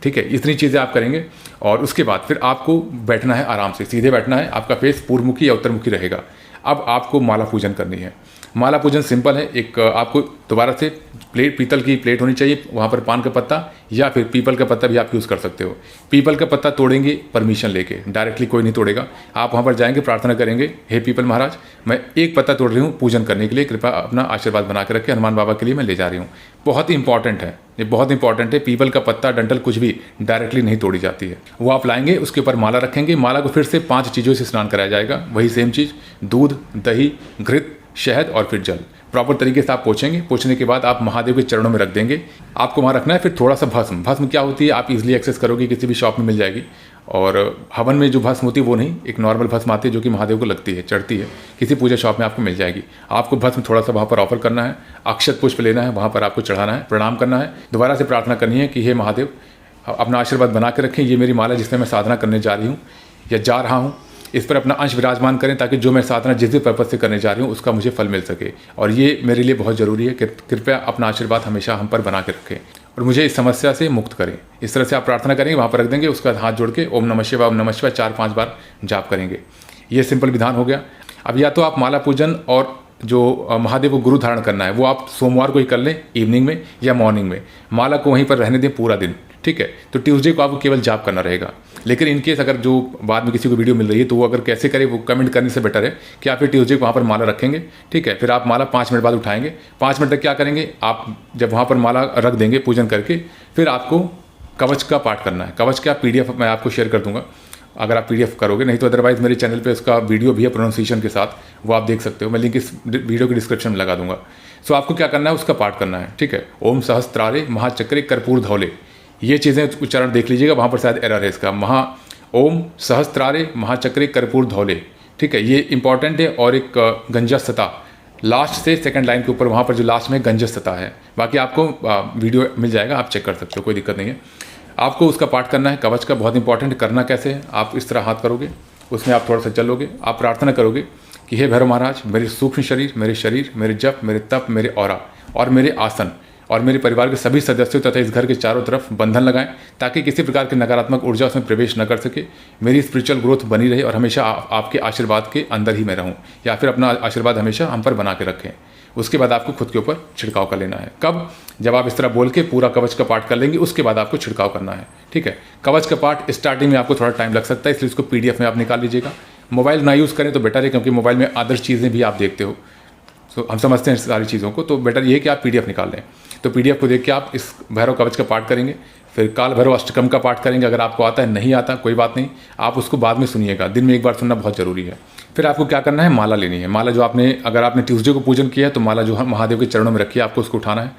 ठीक है, इतनी चीज़ें आप करेंगे। और उसके बाद फिर आपको बैठना है, आराम से सीधे बैठना है। आपका फेस पूर्वमुखी या उत्तरमुखी रहेगा। अब आपको माला पूजन करनी है। माला पूजन सिंपल है, एक आपको दोबारा से पीतल की प्लेट होनी चाहिए, वहाँ पर पान का पत्ता या फिर पीपल का पत्ता भी आप यूज़ कर सकते हो। पीपल का पत्ता तोड़ेंगे परमिशन लेके, डायरेक्टली कोई नहीं तोड़ेगा। आप वहाँ पर जाएंगे, प्रार्थना करेंगे, हे पीपल महाराज, मैं एक पत्ता तोड़ रही हूँ पूजन करने के लिए, कृपया अपना आशीर्वाद बना के रखें, हनुमान बाबा के लिए मैं ले जा रही हूँ। बहुत इंपॉर्टेंट है, ये बहुत इंपॉर्टेंट है। पीपल का पत्ता, डंठल, कुछ भी डायरेक्टली नहीं तोड़ी जाती है। वो आप लाएंगे, उसके ऊपर माला रखेंगे। माला को फिर से 5 चीज़ों से स्नान कराया जाएगा, वही सेम चीज़, दूध, दही, घृत, शहद और फिर जल। प्रॉपर तरीके से आप पोंछेंगे। पोंछने के बाद आप महादेव के चरणों में रख देंगे। आपको वहाँ रखना है। फिर थोड़ा सा भस्म क्या होती है आप इजीली एक्सेस करोगे, किसी भी शॉप में मिल जाएगी। और हवन में जो भस्म होती है वो नहीं, एक नॉर्मल भस्म आती है जो कि महादेव को लगती है, चढ़ती है, किसी पूजा शॉप में आपको मिल जाएगी। आपको भस्म थोड़ा सा वहाँ पर ऑफर करना है, अक्षत पुष्प लेना है, वहाँ पर आपको चढ़ाना है, प्रणाम करना है, दोबारा से प्रार्थना करनी है कि हे महादेव अपना आशीर्वाद बना के रखें। ये मेरी माला जिसमें मैं साधना करने जा रही हूँ या जा रहा हूँ, इस पर अपना अंश विराजमान करें ताकि जो मैं साधना जिस भी पर्पज़ से करने जा रही हूँ उसका मुझे फल मिल सके। और ये मेरे लिए बहुत ज़रूरी है कि कृपया अपना आशीर्वाद हमेशा हम पर बना के रखें और मुझे इस समस्या से मुक्त करें। इस तरह से आप प्रार्थना करेंगे, वहाँ पर रख देंगे, उसका हाथ जोड़ के ओम नमः शिवाय, ओम नमः शिवाय 4-5 बार जाप करेंगे। ये सिंपल विधान हो गया। अब या तो आप माला पूजन और जो महादेव को गुरु धारण करना है वो आप सोमवार को ही कर लें, इवनिंग में या मॉर्निंग में। माला को वहीं पर रहने दें पूरा दिन, ठीक है। तो ट्यूसडे को आपको केवल जाप करना रहेगा। लेकिन इनकेस अगर जो बाद में किसी को वीडियो मिल रही है तो वो अगर कैसे करे वो कमेंट करने से बेटर है कि आप फिर ट्यूसडे को वहाँ पर माला रखेंगे, ठीक है। फिर आप माला 5 मिनट बाद उठाएंगे। 5 मिनट तक क्या करेंगे, आप जब वहाँ पर माला रख देंगे पूजन करके, फिर आपको कवच का पाठ करना है। कवच का PDF मैं आपको शेयर कर दूंगा अगर आप PDF करोगे, नहीं तो अदरवाइज़ मेरे चैनल पे उसका वीडियो भी है प्रोनाउंसिएशन के साथ, वो आप देख सकते हो। मैं लिंक इस वीडियो की डिस्क्रिप्शन में लगा दूंगा। सो आपको क्या करना है, उसका पाठ करना है, ठीक है। ओम सहस्त्रारे महाचक्रे कर्पूर धौले, ये चीज़ें उच्चारण देख लीजिएगा, वहाँ पर शायद एरर है इसका। ओम सहस्त्रारे महाचक्रे कर्पूर धौले, ठीक है, ये इंपॉर्टेंट है। और एक गंजस्तता, लास्ट से सेकंड लाइन के ऊपर वहाँ पर जो लास्ट में गंजस्तता है। बाकी आपको वीडियो मिल जाएगा, आप चेक कर सकते हो, कोई दिक्कत नहीं है। आपको उसका पाठ करना है कवच का, बहुत इंपॉर्टेंट। करना कैसे है, आप इस तरह हाथ करोगे, उसमें आप थोड़ा सा चलोगे, आप प्रार्थना करोगे कि हे भैरव महाराज, मेरे सूक्ष्म शरीर, मेरे जप, मेरे तप, मेरे औरा और मेरे आसन और मेरे परिवार के सभी सदस्यों तथा इस घर के चारों तरफ बंधन लगाएं, ताकि किसी प्रकार की नकारात्मक ऊर्जा उसमें प्रवेश न कर सके। मेरी स्पिरिचुअल ग्रोथ बनी रहे और हमेशा आपके आशीर्वाद के अंदर ही मैं रहूं, या फिर अपना आशीर्वाद हमेशा हम पर बना के रखें। उसके बाद आपको खुद के ऊपर छिड़काव कर लेना है। कब? जब आप इस तरह बोल के पूरा कवच का पाठ कर लेंगे, उसके बाद आपको छिड़काव करना है। ठीक है। कवच का पाठ स्टार्टिंग में आपको थोड़ा टाइम लग सकता है, इसलिए इसको PDF में आप निकाल लीजिएगा। मोबाइल ना यूज़ करें तो बेटर है, क्योंकि मोबाइल में अदर चीज़ें भी आप देखते हो, तो हम समझते हैं सारी चीज़ों को, तो बेटर ये है कि आप PDF निकाल लें। तो PDF को देख के आप इस भैरव कवच का पाठ करेंगे। फिर काल भैरव अष्टकम का पाठ करेंगे। अगर आपको आता है, नहीं आता कोई बात नहीं, आप उसको बाद में सुनिएगा, दिन में एक बार सुनना बहुत ज़रूरी है। फिर आपको क्या करना है, माला लेनी है। माला जो अगर आपने ट्यूसडे को पूजन किया है तो माला जो महादेव के चरणों में रखी है, आपको उसको उठाना है,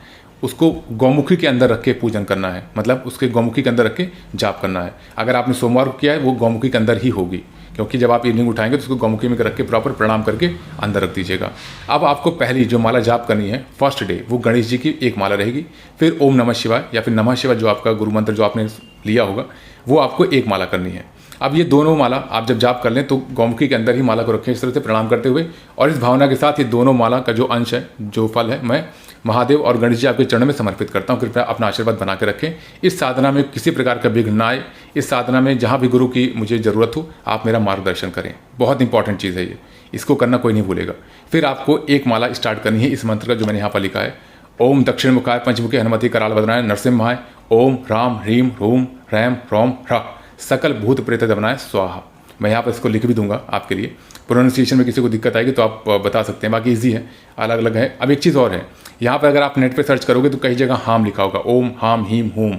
उसको गौमुखी के अंदर रख के पूजन करना है, मतलब उसके गौमुखी के अंदर रख के जाप करना है। अगर आपने सोमवार को किया है, वो गौमुखी के अंदर ही होगी, क्योंकि जब आप इवनिंग उठाएंगे तो उसको गौमुखी में रख के प्रॉपर प्रणाम करके अंदर रख दीजिएगा। अब आपको पहली जो माला जाप करनी है फर्स्ट डे, वो गणेश जी की एक माला रहेगी। फिर ओम नमः शिवाय या फिर नमः शिवाय जो आपका गुरु मंत्र जो आपने लिया होगा, वो आपको एक माला करनी है। अब ये दोनों माला आप जब जाप कर लें तो गौमुखी के अंदर ही माला को रखें, इस तरह से प्रणाम करते हुए, और इस भावना के साथ ये दोनों माला का जो अंश है, जो फल है, मैं महादेव और गणेश जी आपके चरण में समर्पित करता हूँ। कृपया अपना आशीर्वाद बना के रखें। इस साधना में किसी प्रकार का विघ्न न आए। इस साधना में जहाँ भी गुरु की मुझे ज़रूरत हो, आप मेरा मार्गदर्शन करें। बहुत इंपॉर्टेंट चीज़ है ये, इसको करना कोई नहीं भूलेगा। फिर आपको एक माला स्टार्ट करनी है इस मंत्र का जो मैंने यहाँ पर लिखा है। ओम दक्षिण मुखाय पंचमुखी हनुमति कराल बदनाय नरसिम्हाय ओम ह्राम ह्रीम ह्रूम ह्रैम ह्रौम ह्रः सकल भूत प्रेत दमनाय स्वाहा। मैं यहाँ पर इसको लिख भी दूंगा आपके लिए। प्रोनाउंसिएशन में किसी को दिक्कत आएगी तो आप बता सकते हैं, बाकी इजी है, अलग अलग है। अब एक चीज़ और है, यहाँ पर अगर आप नेट पे सर्च करोगे तो कई जगह हाम लिखा होगा, ओम हाम हीम होम,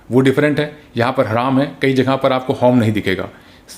वो डिफरेंट है। यहाँ पर हराम है, कई जगह पर आपको होम नहीं दिखेगा।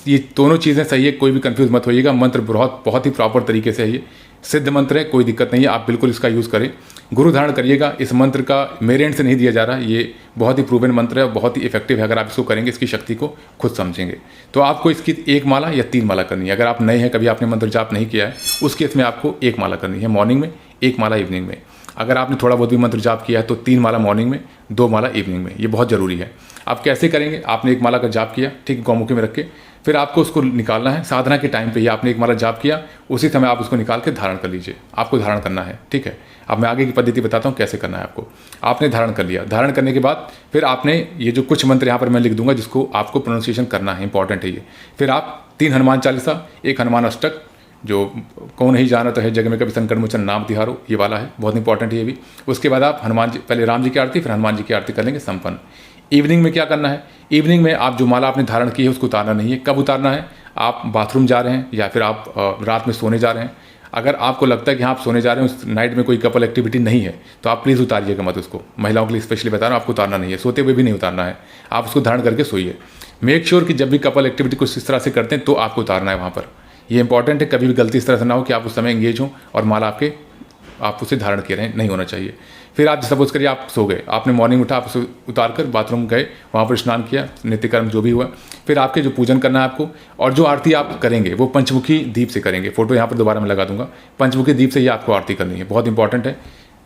ये दोनों चीज़ें सही है, कोई भी कंफ्यूज मत होइएगा। मंत्र बहुत ही प्रॉपर तरीके से है, ये सिद्ध मंत्र है, कोई दिक्कत नहीं है, आप बिल्कुल इसका यूज़ करें। गुरु धारण करिएगा। इस मंत्र का मेरे एंड से नहीं दिया जा रहा, ये बहुत ही प्रूवन मंत्र है, बहुत ही इफेक्टिव है। अगर आप इसको करेंगे, इसकी शक्ति को खुद समझेंगे। तो आपको इसकी एक माला या 3 माला करनी है। अगर आप नए हैं, कभी आपने मंत्र जाप नहीं किया है, उस केस में आपको एक माला करनी है मॉर्निंग में, एक माला इवनिंग में। अगर आपने थोड़ा बहुत भी मंत्र जाप किया है तो 3 माला मॉर्निंग में, 2 माला इवनिंग में। ये बहुत ज़रूरी है। आप कैसे करेंगे, आपने एक माला का जाप किया, ठीक, गौमुखी में रख के, फिर आपको उसको निकालना है। साधना के टाइम पे ही आपने एक माला जाप किया, उसी समय आप उसको निकाल के धारण कर लीजिए। आपको धारण करना है, ठीक है। अब मैं आगे की पद्धति बताता हूँ कैसे करना है आपको। आपने धारण कर लिया, धारण करने के बाद फिर आपने ये जो कुछ मंत्र यहाँ पर मैं लिख दूंगा जिसको आपको प्रोनाउंसिएशन करना है, इंपॉर्टेंट है ये। फिर आप 3 हनुमान चालीसा, 1 हनुमान अष्टक, जो कौन नहीं जाना तो है जग में कभी संकट मोचन नाम तिहारो, ये वाला है, बहुत इंपॉर्टेंट है ये भी। उसके बाद आप हनुमान जी, पहले राम जी की आरती, फिर हनुमान जी की आरती कर लेंगे संपन्न। इवनिंग में क्या करना है, इवनिंग में आप जो माला आपने धारण की है उसको उतारना नहीं है। कब उतारना है, आप बाथरूम जा रहे हैं या फिर आप रात में सोने जा रहे हैं। अगर आपको लगता है कि हाँ आप सोने जा रहे हैं, उस नाइट में कोई कपल एक्टिविटी नहीं है, तो आप प्लीज़ उतारिएगा मत उसको। महिलाओं के लिए स्पेशली बता रहा हूँ, आपको उतारना नहीं है, सोते हुए भी नहीं उतारना है। आप उसको धारण करके सोइए। मेक श्योर कि जब भी कपल एक्टिविटी कुछ इस तरह से करते हैं तो आपको उतारना है वहाँ पर। ये इंपॉर्टेंट है, कभी भी गलती इस तरह से ना हो कि आप उस समय एंगेज हों और माला आप उसे धारण किए रहें, नहीं होना चाहिए। फिर आप सपोज करिए आप सो गए, आपने मॉर्निंग उठा, आप उसे उतार कर बाथरूम गए, वहाँ पर स्नान किया, नित्यकर्म जो भी हुआ, फिर आपके जो पूजन करना है आपको, और जो आरती आप करेंगे वो पंचमुखी दीप से करेंगे। फोटो यहाँ पर दोबारा मैं लगा दूंगा। पंचमुखी दीप से ही आपको आरती करनी है, बहुत इंपॉर्टेंट है।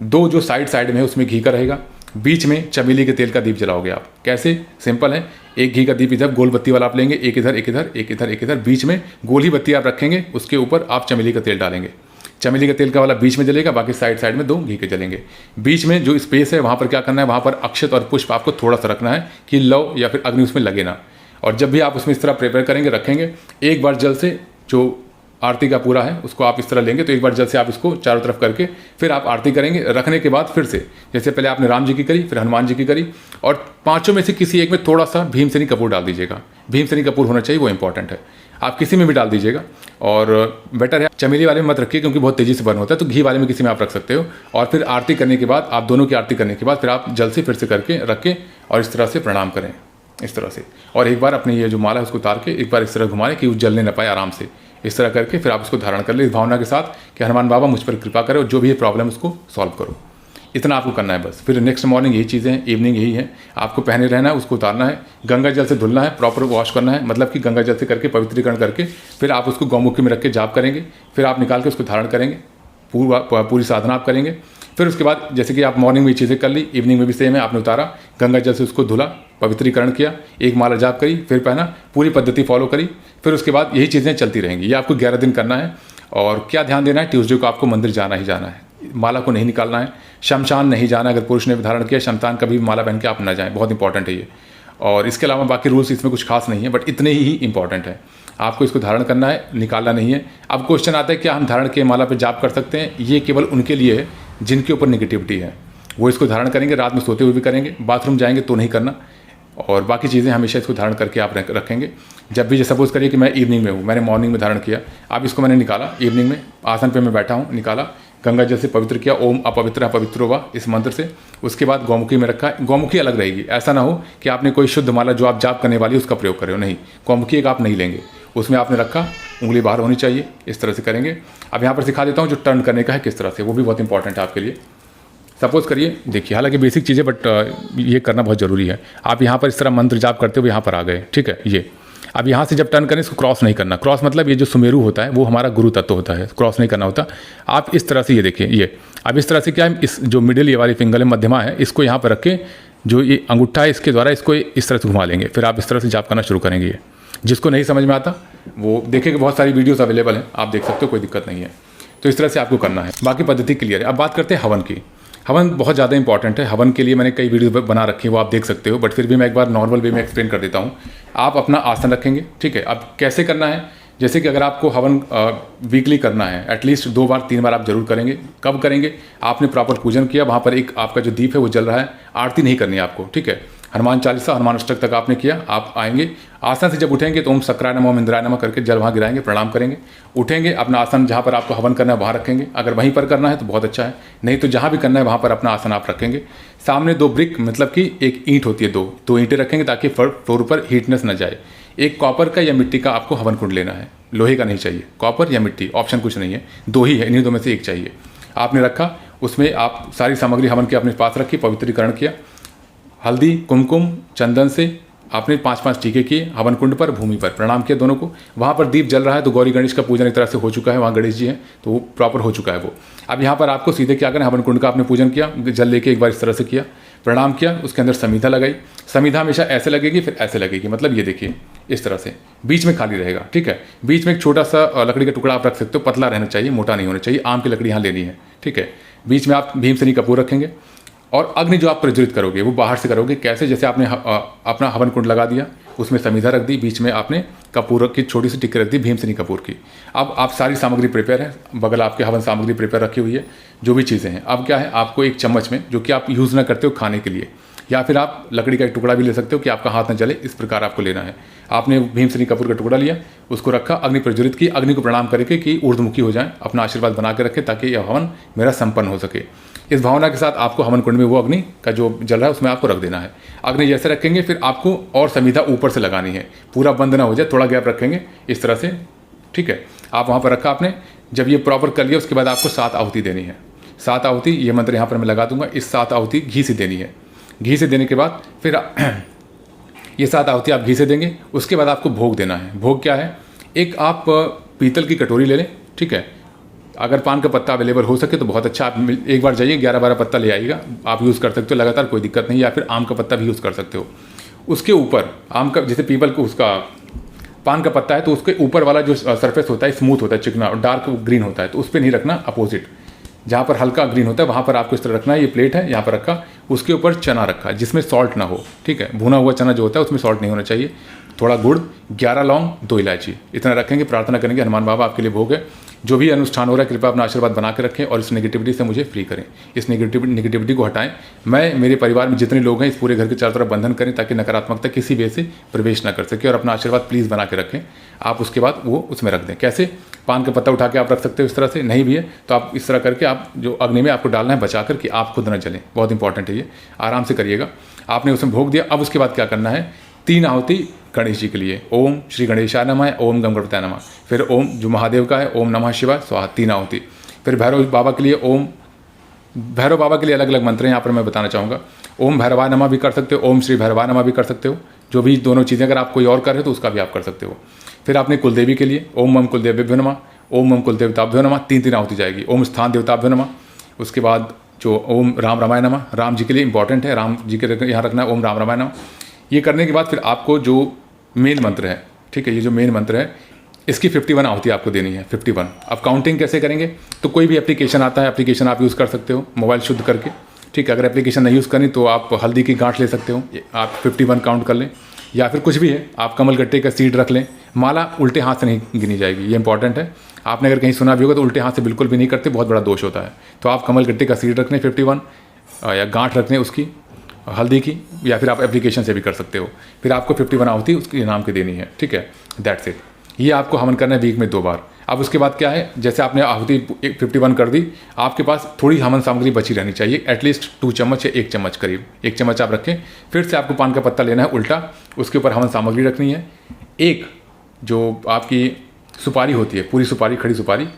2 जो साइड में है उसमें घी का रहेगा, बीच में चमेली के तेल का दीप जलाओगे आप। कैसे, सिंपल है, एक घी का दीप इधर गोल बत्ती वाला आप लेंगे, एक इधर एक इधर एक इधर एक इधर, बीच में गोल ही बत्ती आप रखेंगे, उसके ऊपर आप चमेली का तेल डालेंगे। चमेली का तेल का वाला बीच में जलेगा, बाकी साइड में 2 घी के जलेंगे। बीच में जो स्पेस है वहाँ पर क्या करना है, वहाँ पर अक्षत और पुष्प आपको थोड़ा सा रखना है कि लव या फिर अग्नि उसमें लगे ना। और जब भी आप उसमें इस तरह प्रिपेयर करेंगे, रखेंगे, एक बार जल से जो आरती का पूरा है उसको आप इस तरह लेंगे, तो एक बार जल से आप इसको चारों तरफ करके फिर आप आरती करेंगे। रखने के बाद फिर से जैसे पहले आपने राम जी की करी, फिर हनुमान जी की करी, और 5 में से किसी एक में थोड़ा सा भीमसेनी कपूर डाल दीजिएगा। भीमसेनी कपूर होना चाहिए, वो इंपॉर्टेंट है। आप किसी में भी डाल दीजिएगा, और बेटर है चमेली वाले में मत रखिए क्योंकि बहुत तेज़ी से बर्न होता है, तो घी वाले में किसी में आप रख सकते हो। और फिर आरती करने के बाद, आप दोनों की आरती करने के बाद फिर आप जल से फिर से करके रख के और इस तरह से प्रणाम करें, इस तरह से। और एक बार अपनी ये जो माला है उसको उतार के एक बार इस तरह घुमाएं कि वो जलने न पाए, आराम से इस तरह करके फिर आप उसको धारण कर ले, इस भावना के साथ कि हनुमान बाबा मुझ पर कृपा करो, जो भी है प्रॉब्लम उसको सॉल्व करो। इतना आपको करना है बस। फिर नेक्स्ट मॉर्निंग यही चीज़ें हैं, इवनिंग यही है, आपको पहने रहना है, उसको उतारना है, गंगा जल से धुलना है, प्रॉपर वॉश करना है, मतलब कि गंगा जल से करके पवित्रीकरण करके फिर आप उसको गौमुखी में रख के जाप करेंगे। फिर आप निकाल के उसको धारण करेंगे, पूरी साधना आप करेंगे। फिर उसके बाद जैसे कि आप मॉर्निंग में ये चीज़ें कर ली, इवनिंग में भी सेम है, आपने उतारा, गंगा जल से उसको धुला, पवित्रीकरण किया, एक माला जाप करी, फिर पहना, पूरी पद्धति फॉलो करी। फिर उसके बाद यही चीज़ें चलती रहेंगी। ये आपको 11 दिन करना है। और क्या ध्यान देना है, ट्यूसडे को आपको मंदिर जाना ही जाना है, माला को नहीं निकालना है, शमशान नहीं जाना। अगर पुरुष ने धारण किया, शमशान कभी भी माला पहन के आप न जाएं, बहुत इंपॉर्टेंट है ये। और इसके अलावा बाकी रूल्स इसमें कुछ खास नहीं है, बट इतने ही इंपॉर्टेंट है। आपको इसको धारण करना है, निकालना नहीं है। अब क्वेश्चन आता है क्या हम धारण के माला पे जाप कर सकते हैं? ये केवल उनके लिए है जिनके ऊपर नेगेटिविटी है, वो इसको धारण करेंगे, रात में सोते हुए भी करेंगे, बाथरूम जाएंगे तो नहीं करना, और बाकी चीज़ें हमेशा इसको धारण करके आप रखेंगे। जब भी सपोज़ करिए कि मैं इवनिंग में हूँ, मैंने मॉर्निंग में धारण किया, अब इसको मैंने निकाला, इवनिंग में आसन पे मैं बैठा हूँ, निकाला, गंगा जल से पवित्र किया, ओम अपवित्र अपवित्रो वा इस मंत्र से। उसके बाद गौमुखी में रखा। गौमुखी अलग रहेगी, ऐसा ना हो कि आपने कोई शुद्ध माला जो आप जाप करने वाली उसका प्रयोग करे हो, नहीं, गौमुखी एक आप नहीं लेंगे, उसमें आपने रखा, उंगली बाहर होनी चाहिए, इस तरह से करेंगे। अब यहाँ पर सिखा देता हूँ जो टर्न करने का है किस तरह से, वो भी बहुत इंपॉर्टेंट है आपके लिए। सपोज़ करिए, देखिए हालांकि बेसिक चीज़ें, बट ये करना बहुत ज़रूरी है। आप यहाँ पर इस तरह मंत्र जाप करते हुए यहाँ पर आ गए, ठीक है। ये अब यहाँ से जब टर्न करें, इसको क्रॉस नहीं करना। क्रॉस मतलब ये जो सुमेरु होता है वो हमारा गुरु तत्व होता है, क्रॉस नहीं करना होता। आप इस तरह से ये देखिए, ये अब इस तरह से क्या है, इस जो मिडिल ये वाली फिंगर है, मध्यमा है, इसको यहाँ पर रख के जो ये अंगूठा है इसके द्वारा इसको इस तरह से घुमा लेंगे। फिर आप इस तरह से जाप करना शुरू करेंगे। ये जिसको नहीं समझ में आता वो देखें कि बहुत सारी वीडियोस अवेलेबल हैं, आप देख सकते हो, कोई दिक्कत नहीं है। तो इस तरह से आपको करना है, बाकी पद्धति क्लियर है। अब बात करते हैं हवन की। हवन बहुत ज़्यादा इंपॉर्टेंट है। हवन के लिए मैंने कई वीडियो बना रखी है, वो आप देख सकते हो, बट फिर भी मैं एक बार नॉर्मल वे में एक्सप्लेन कर देता हूँ। आप अपना आसन रखेंगे, ठीक है। अब कैसे करना है, जैसे कि अगर आपको हवन वीकली करना है, एटलीस्ट 2 बार 3 बार आप जरूर करेंगे। कब करेंगे, आपने प्रॉपर पूजन किया, वहाँ पर एक आपका जो दीप है वो जल रहा है, आरती नहीं करनी है आपको, ठीक है। हनुमान चालीसा, हनुमान अष्टक तक आपने किया, आप आएंगे, आसन से जब उठेंगे तो ओम सक्राय नमः, ओम इंद्राय नमः करके जल वहाँ गिराएंगे, प्रणाम करेंगे, उठेंगे, अपना आसन जहाँ पर आपको हवन करना है वहाँ रखेंगे। अगर वहीं पर करना है तो बहुत अच्छा है, नहीं तो जहाँ भी करना है वहाँ पर अपना आसन आप रखेंगे। सामने 2 ब्रिक, मतलब कि एक ईंट होती है, 2 ईंटें रखेंगे ताकि फ्लोर पर हीटनेस न जाए। एक कॉपर का या मिट्टी का आपको हवन कुंड लेना है, लोहे का नहीं चाहिए, कॉपर या मिट्टी, ऑप्शन कुछ नहीं है, 2 ही है, इन्हीं 2 में से एक चाहिए। आपने रखा, उसमें आप सारी सामग्री हवन के अपने पास रखी, पवित्रीकरण किया, हल्दी, कुमकुम, चंदन से आपने 5-5 टीके किए, हवन कुंड पर, भूमि पर प्रणाम किया दोनों को। वहाँ पर दीप जल रहा है तो गौरी गणेश का पूजन एक तरह से हो चुका है, वहाँ गणेश जी हैं तो वो प्रॉपर हो चुका है वो। अब यहाँ पर आपको सीधे क्या करें, हवन कुंड का आपने पूजन किया, जल लेके एक बार इस तरह से किया, प्रणाम किया, उसके अंदर समीधा लगाई। समीधा हमेशा ऐसे लगेगी, फिर ऐसे लगेगी, मतलब ये देखिए इस तरह से, बीच में खाली रहेगा, ठीक है। बीच में एक छोटा सा लकड़ी का टुकड़ा आप रख सकते हो, पतला रहना चाहिए, मोटा नहीं होना चाहिए, आम की लकड़ी यहाँ लेनी है, ठीक है। बीच में आप भीमसेनी कपूर रखेंगे, और अग्नि जो आप प्रज्वलित करोगे वो बाहर से करोगे। कैसे, जैसे आपने अपना हवन कुंड लगा दिया, उसमें समीधा रख दी, बीच में आपने कपूर की छोटी सी टिक्की रख दी, भीमसेनी कपूर की। अब आप सारी सामग्री प्रिपेयर है, बगल आपके हवन सामग्री प्रिपेयर रखी हुई है, जो भी चीज़ें हैं। अब क्या है, आपको एक चम्मच में, जो कि आप यूज़ ना करते हो खाने के लिए, या फिर आप लकड़ी का एक टुकड़ा भी ले सकते हो कि आपका हाथ न जले, इस प्रकार आपको लेना है। आपने भीमसेनी कपूर का टुकड़ा लिया, उसको रखा, अग्नि प्रज्वलित की, अग्नि को प्रणाम करके कि ऊर्ध्वमुखी हो जाए, अपना आशीर्वाद बना के रखें ताकि यह हवन मेरा संपन्न हो सके। इस भावना के साथ आपको हवन कुंड में वो अग्नि का जो जल रहा है उसमें आपको रख देना है। अग्नि जैसे रखेंगे, फिर आपको और समीधा ऊपर से लगानी है, पूरा बंद ना हो जाए, थोड़ा गैप रखेंगे इस तरह से, ठीक है। आप वहाँ पर रखा आपने, जब ये प्रॉपर कर लिया उसके बाद आपको 7 आहुति देनी है। 7 आहुति, ये मंत्र यहाँ पर मैं लगा दूंगा, इस 7 आहुति घी से देनी है। घी से देने के बाद फिर ये 7 आहुति आप घी से देंगे। उसके बाद आपको भोग देना है। भोग क्या है, एक आप पीतल की कटोरी ले लें, ठीक है। अगर पान का पत्ता अवेलेबल हो सके तो बहुत अच्छा, आप एक बार जाइए 11-12 पत्ता ले आइएगा, आप यूज़ कर सकते हो लगातार, कोई दिक्कत नहीं, या फिर आम का पत्ता भी यूज़ कर सकते हो। उसके ऊपर आम का, जैसे पीपल को उसका पान का पत्ता है तो उसके ऊपर वाला जो सरफेस होता है स्मूथ होता है, चिकना और डार्क ग्रीन होता है, तो उस पर नहीं रखना, अपोजिट जहाँ पर हल्का ग्रीन होता है वहाँ पर आपको इस तरह रखना है। ये प्लेट है, यहाँ पर रखा, उसके ऊपर चना रखा जिसमें सॉल्ट ना हो, ठीक है। भुना हुआ चना जो होता है उसमें सॉल्ट नहीं होना चाहिए। थोड़ा गुड़, 11 लौंग, 2 इलायची, इतना रखेंगे। प्रार्थना करेंगे, हनुमान बाबा आपके लिए भोग है। जो भी अनुष्ठान हो रहा है कृपया अपना आशीर्वाद बना के रखें और इस नेगेटिविटी से मुझे फ्री करें, इस नेगेटिविटी को हटाएं। मैं, मेरे परिवार में जितने लोग हैं, इस पूरे घर के चारों तरफ बंधन करें ताकि नकारात्मकता किसी वे से प्रवेश ना कर सके, और अपना आशीर्वाद प्लीज़ बना के रखें। आप उसके बाद वो उसमें रख दें। कैसे, पान का पत्ता उठा के आप रख सकते हो इस तरह से, नहीं भी है तो आप इस तरह करके आप जो अग्नि में आपको डालना है बचा कर कि आप खुद न जलें, बहुत इंपॉर्टेंट है ये, आराम से करिएगा। आपने उसमें भोग दिया। अब उसके बाद क्या करना है, 3 आहुति गणेश जी के लिए, ओम श्री गणेशाय नमः, ओम गम गणपताय नमः, फिर ओम जो महादेव का है, ओम नमः शिवाय स्वाहा, 3 आहुति। फिर भैरव बाबा के लिए, ओम भैरव बाबा के लिए अलग अलग मंत्र हैं, यहाँ पर मैं बताना चाहूँगा। ओम भैरवाय नमः भी कर सकते हो, ओम श्री भैरवाय नमः भी कर सकते हो, जो भी दोनों चीज़ें अगर आप कोई और कर रहे हो तो उसका भी आप कर सकते हो। फिर आपने कुलदेवी के लिए, ओम मम कुलदेव्यो नमः, ओम मम कुलदेवताभ्यो नमः, 3 आहुति जाएगी। ओम स्थान देवताभ्यो नमः, उसके बाद जो ओम राम रामाय नमः, राम जी के लिए इंपॉर्टेंट है, राम जी के यहाँ रखना है ओम राम रामाय नमः। ये करने के बाद फिर आपको जो मेन मंत्र है, ठीक है, ये जो मेन मंत्र है इसकी 51 आहुति आपको देनी है, 51। अब काउंटिंग कैसे करेंगे, तो कोई भी एप्लीकेशन आता है, एप्लीकेशन आप यूज़ कर सकते हो मोबाइल शुद्ध करके, ठीक है। अगर एप्लीकेशन नहीं यूज़ करनी तो आप हल्दी की गांठ ले सकते हो, आप 51 काउंट कर लें, या फिर कुछ भी है, आप कमल गट्टे का सीड रख लें। माला उल्टे हाथ से नहीं गिनी जाएगी, ये इंपॉर्टेंट है। आपने अगर कहीं सुना भी होगा तो उल्टे हाथ से बिल्कुल भी नहीं करते, बहुत बड़ा दोष होता है। तो आप कमल गट्टे का सीड रख लें 51, या गांठ रख लें उसकी हल्दी की, या फिर आप एप्लीकेशन से भी कर सकते हो। फिर आपको 51 आहुति उसके नाम की देनी है, ठीक है, दैट्स इट। ये आपको हवन करना है वीक में 2 बार। अब उसके बाद क्या है, जैसे आपने आहुति 51 कर दी, आपके पास थोड़ी हवन सामग्री बची रहनी चाहिए, एटलीस्ट 2 चम्मच या 1 चम्मच करीब, 1 चम्मच आप रखें। फिर से आपको पान का पत्ता लेना है उल्टा, उसके ऊपर हवन सामग्री रखनी है। एक जो आपकी सुपारी होती है, पूरी सुपारी, खड़ी सुपारी,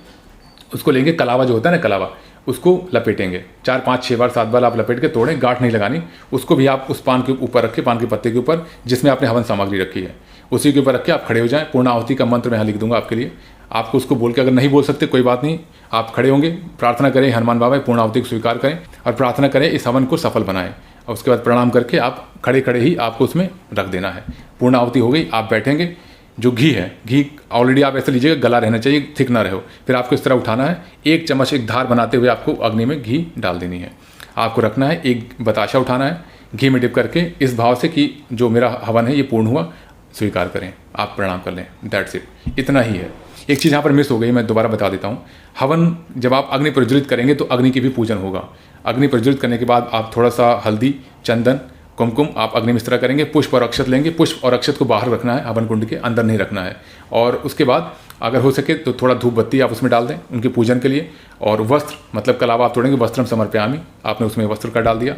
उसको लेंगे, कलावा जो होता है ना, कलावा, उसको लपेटेंगे 4, 5, 6 बार, 7 बार आप लपेट के तोड़ें, गांठ नहीं लगानी। उसको भी आप उस पान के ऊपर रखें, पान के पत्ते के ऊपर जिसमें आपने हवन सामग्री रखी है, उसी के ऊपर रख के आप खड़े हो जाएं। पूर्ण आहुति का मंत्र मैं यहाँ लिख दूंगा आपके लिए, आपको उसको बोल के, अगर नहीं बोल सकते कोई बात नहीं, आप खड़े होंगे, प्रार्थना करें हनुमान बाबा पूर्ण आहुति को स्वीकार करें और प्रार्थना करें इस हवन को सफल बनाएं। और उसके बाद प्रणाम करके आप खड़े खड़े ही आपको उसमें रख देना है। पूर्ण आहुति हो गई, आप बैठेंगे। जो घी है, घी ऑलरेडी आप ऐसे लीजिएगा, गला रहना चाहिए, थिक ना रहो। फिर आपको इस तरह उठाना है, 1 चम्मच एक धार बनाते हुए आपको अग्नि में घी डाल देनी है। आपको रखना है, एक बताशा उठाना है, घी में डिप करके इस भाव से कि जो मेरा हवन है ये पूर्ण हुआ, स्वीकार करें, आप प्रणाम कर लें, दैट्स इट। इतना ही है। एक चीज़ यहाँ पर मिस हो गई, मैं दोबारा बता देता हूँ। हवन जब आप अग्नि प्रज्वलित करेंगे तो अग्नि की भी पूजन होगा। अग्नि प्रज्वलित करने के बाद आप थोड़ा सा हल्दी, चंदन, कुमकुम आप अग्नि में इस तरह करेंगे, पुष्प और अक्षत लेंगे। पुष्प और अक्षत को बाहर रखना है, हवन कुंड के अंदर नहीं रखना है। और उसके बाद अगर हो सके तो थोड़ा धूप बत्ती आप उसमें डाल दें उनके पूजन के लिए। और वस्त्र, मतलब कलावा आप तोड़ेंगे, वस्त्रम समर्पयामि, आपने उसमें वस्त्र का डाल दिया,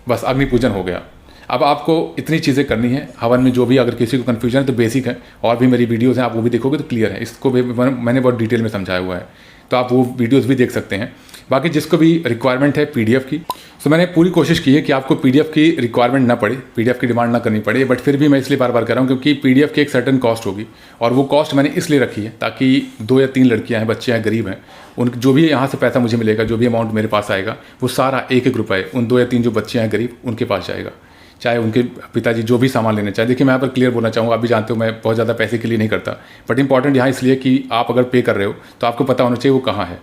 बस अग्नि पूजन हो गया। अब आपको इतनी चीज़ें करनी है हवन में। जो भी अगर किसी को कन्फ्यूजन है तो बेसिक है, और भी मेरी वीडियोज़ हैं, आप वो भी देखोगे तो क्लियर है। इसको भी मैंने बहुत डिटेल में समझाया हुआ है, तो आप वो वीडियोज़ भी देख सकते हैं। बाकी जिसको भी रिक्वायरमेंट है पीडीएफ की, तो मैंने पूरी कोशिश की है कि आपको पीडीएफ की रिक्वायरमेंट ना पड़े, पीडीएफ की डिमांड ना करनी पड़े। बट फिर भी मैं इसलिए बार बार कर रहा हूँ क्योंकि पीडीएफ की एक सर्टेन कॉस्ट होगी, और वो कॉस्ट मैंने इसलिए रखी है ताकि 2 या 3 लड़कियाँ हैं, बच्चे हैं, गरीब हैं, उन जो भी यहाँ से पैसा मुझे मिलेगा, जो भी अमाउंट मेरे पास आएगा, वो सारा 1-1 रुपये उन 2 या 3 जो बच्चे हैं गरीब, उनके पास जाएगा। चाहे उनके पिताजी जो भी सामान लेना चाहे। देखिए मैं यहाँ पर क्लियर बोलना चाहूँगा, आप भी जानते हो मैं बहुत ज़्यादा पैसे के लिए नहीं करता, बट इंपॉर्टेंट यहाँ इसलिए कि आप अगर पे कर रहे हो तो आपको पता होना चाहिए वो कहाँ है।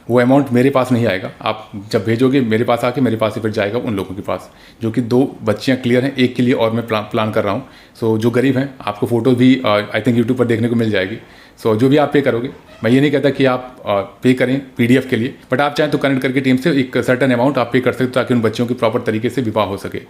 वो अमाउंट मेरे पास नहीं आएगा, आप जब भेजोगे मेरे पास आके मेरे पास ही फिर जाएगा उन लोगों के पास, जो कि 2 बच्चियाँ क्लियर हैं, एक के लिए और मैं प्लान कर रहा हूँ। सो जो गरीब हैं आपको फ़ोटो भी आई थिंक यूट्यूब पर देखने को मिल जाएगी। सो जो भी आप पे करोगे, मैं ये नहीं कहता कि आप पे करें पीडीएफ के लिए, बट आप चाहें तो कनेक्ट करके टीम से एक सर्टेन अमाउंट आप पे कर सकते हो ताकि उन बच्चों की प्रॉपर तरीके से विवाह हो सके।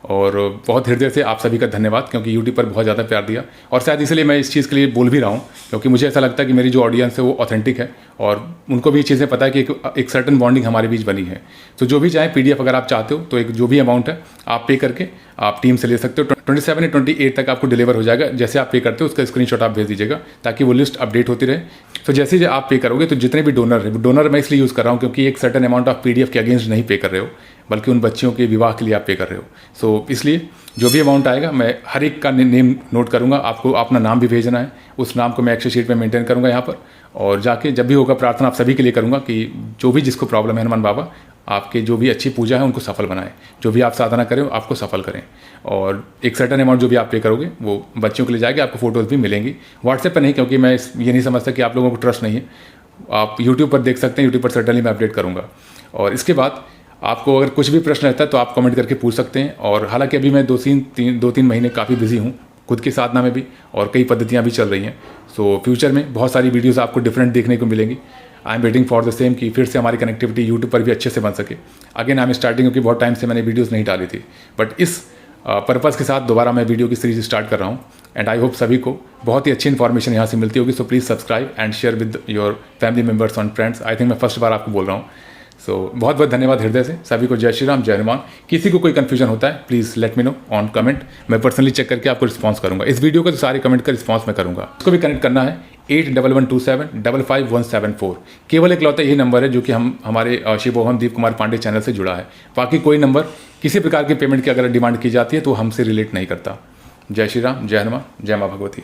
और बहुत हृदय से आप सभी का धन्यवाद, क्योंकि यूट्यूब पर बहुत ज़्यादा प्यार दिया, और शायद इसलिए मैं इस चीज़ के लिए बोल भी रहा हूँ, क्योंकि मुझे ऐसा लगता है कि मेरी जो ऑडियंस है वो ऑथेंटिक है और उनको भी ये चीज़ें पता है कि एक सर्टेन बॉन्डिंग हमारे बीच बनी है। तो जो भी चाहे पीडीएफ अगर आप चाहते हो तो एक जो भी अमाउंट है आप पे करके आप टीम से ले सकते हो। 27 या 28 तक आपको डिलीवर हो जाएगा। जैसे आप पे करते हो उसका स्क्रीनशॉट आप भेज दीजिएगा ताकि वो लिस्ट अपडेट होती रहे। तो जैसे ही आप पे करोगे तो जितने भी डोनर मैं इसलिए यूज़ कर रहा हूँ क्योंकि एक सर्टेन अमाउंट ऑफ पीडीएफ के अगेंस्ट नहीं पे कर रहे हो, बल्कि उन बच्चियों के विवाह के लिए आप पे कर रहे हो। सो इसलिए जो भी अमाउंट आएगा मैं हर एक का नेम नोट करूँगा, आपको अपना नाम भी भेजना है, उस नाम को मैं एक्सेल शीट में मेंटेन करूँगा यहाँ पर, और जाके जब भी होगा प्रार्थना आप सभी के लिए करूँगा कि जो भी जिसको प्रॉब्लम है हनुमान बाबा आपके जो भी अच्छी पूजा है उनको सफल बनाएं, जो भी आप साधना करें आपको सफल करें। और एक सर्टेन अमाउंट जो भी आप पे करोगे वो बच्चियों के लिए जाएगी, आपको फोटोज़ भी मिलेंगी। व्हाट्सएप पर नहीं, क्योंकि मैं ये नहीं समझता कि आप लोगों को ट्रस्ट नहीं है। आप यूट्यूब पर देख सकते हैं, यूट्यूब पर सर्टेनली मैं अपडेट करूँगा। और इसके बाद आपको अगर कुछ भी प्रश्न रहता है तो आप कमेंट करके पूछ सकते हैं। और हालांकि अभी मैं 2-3 महीने काफ़ी बिजी हूँ खुद की साधना में भी, और कई पद्धतियाँ भी चल रही हैं। सो फ्यूचर में बहुत सारी वीडियोज़ आपको डिफरेंट देखने को मिलेंगी। I am waiting for the same कि फिर से हमारी कनेक्टिविटी यूट्यूब पर भी अच्छे से बन सके। अगेन आई एम स्टार्टिंग, क्योंकि बहुत टाइम से मैंने वीडियोज़ नहीं डाली थी, बट इस पर्पज़ के साथ दोबारा मैं वीडियो की सीरीज स्टार्ट कर रहा हूँ। एंड आई होप सभी को बहुत ही अच्छी इन्फॉर्मेशन यहाँ से मिलती होगी। So please subscribe and share with your family members and friends. I think मैं फर्स्ट बार आपको बोल रहा हूँ। सो बहुत बहुत धन्यवाद हृदय से सभी को। जय श्री राम, जय हनुमान। किसी को कोई कन्फ्यूजन होता है please let me know on comment, मैं पर्सनली चेक करके आपको रिस्पॉन्स करूँगा। इस वीडियो को तो सारे कमेंट का रिस्पॉन्स मैं करूँगा। इसको भी कनेक्ट करना है 8112755174। केवल एकलौता यही नंबर है जो कि हमारे शिवोहम दीप कुमार पांडे चैनल से जुड़ा है। बाकी कोई नंबर किसी प्रकार की पेमेंट की अगर डिमांड की जाती है तो हमसे रिलेट नहीं करता। जय श्री राम, जय हनुमान, जय माँ भगवती।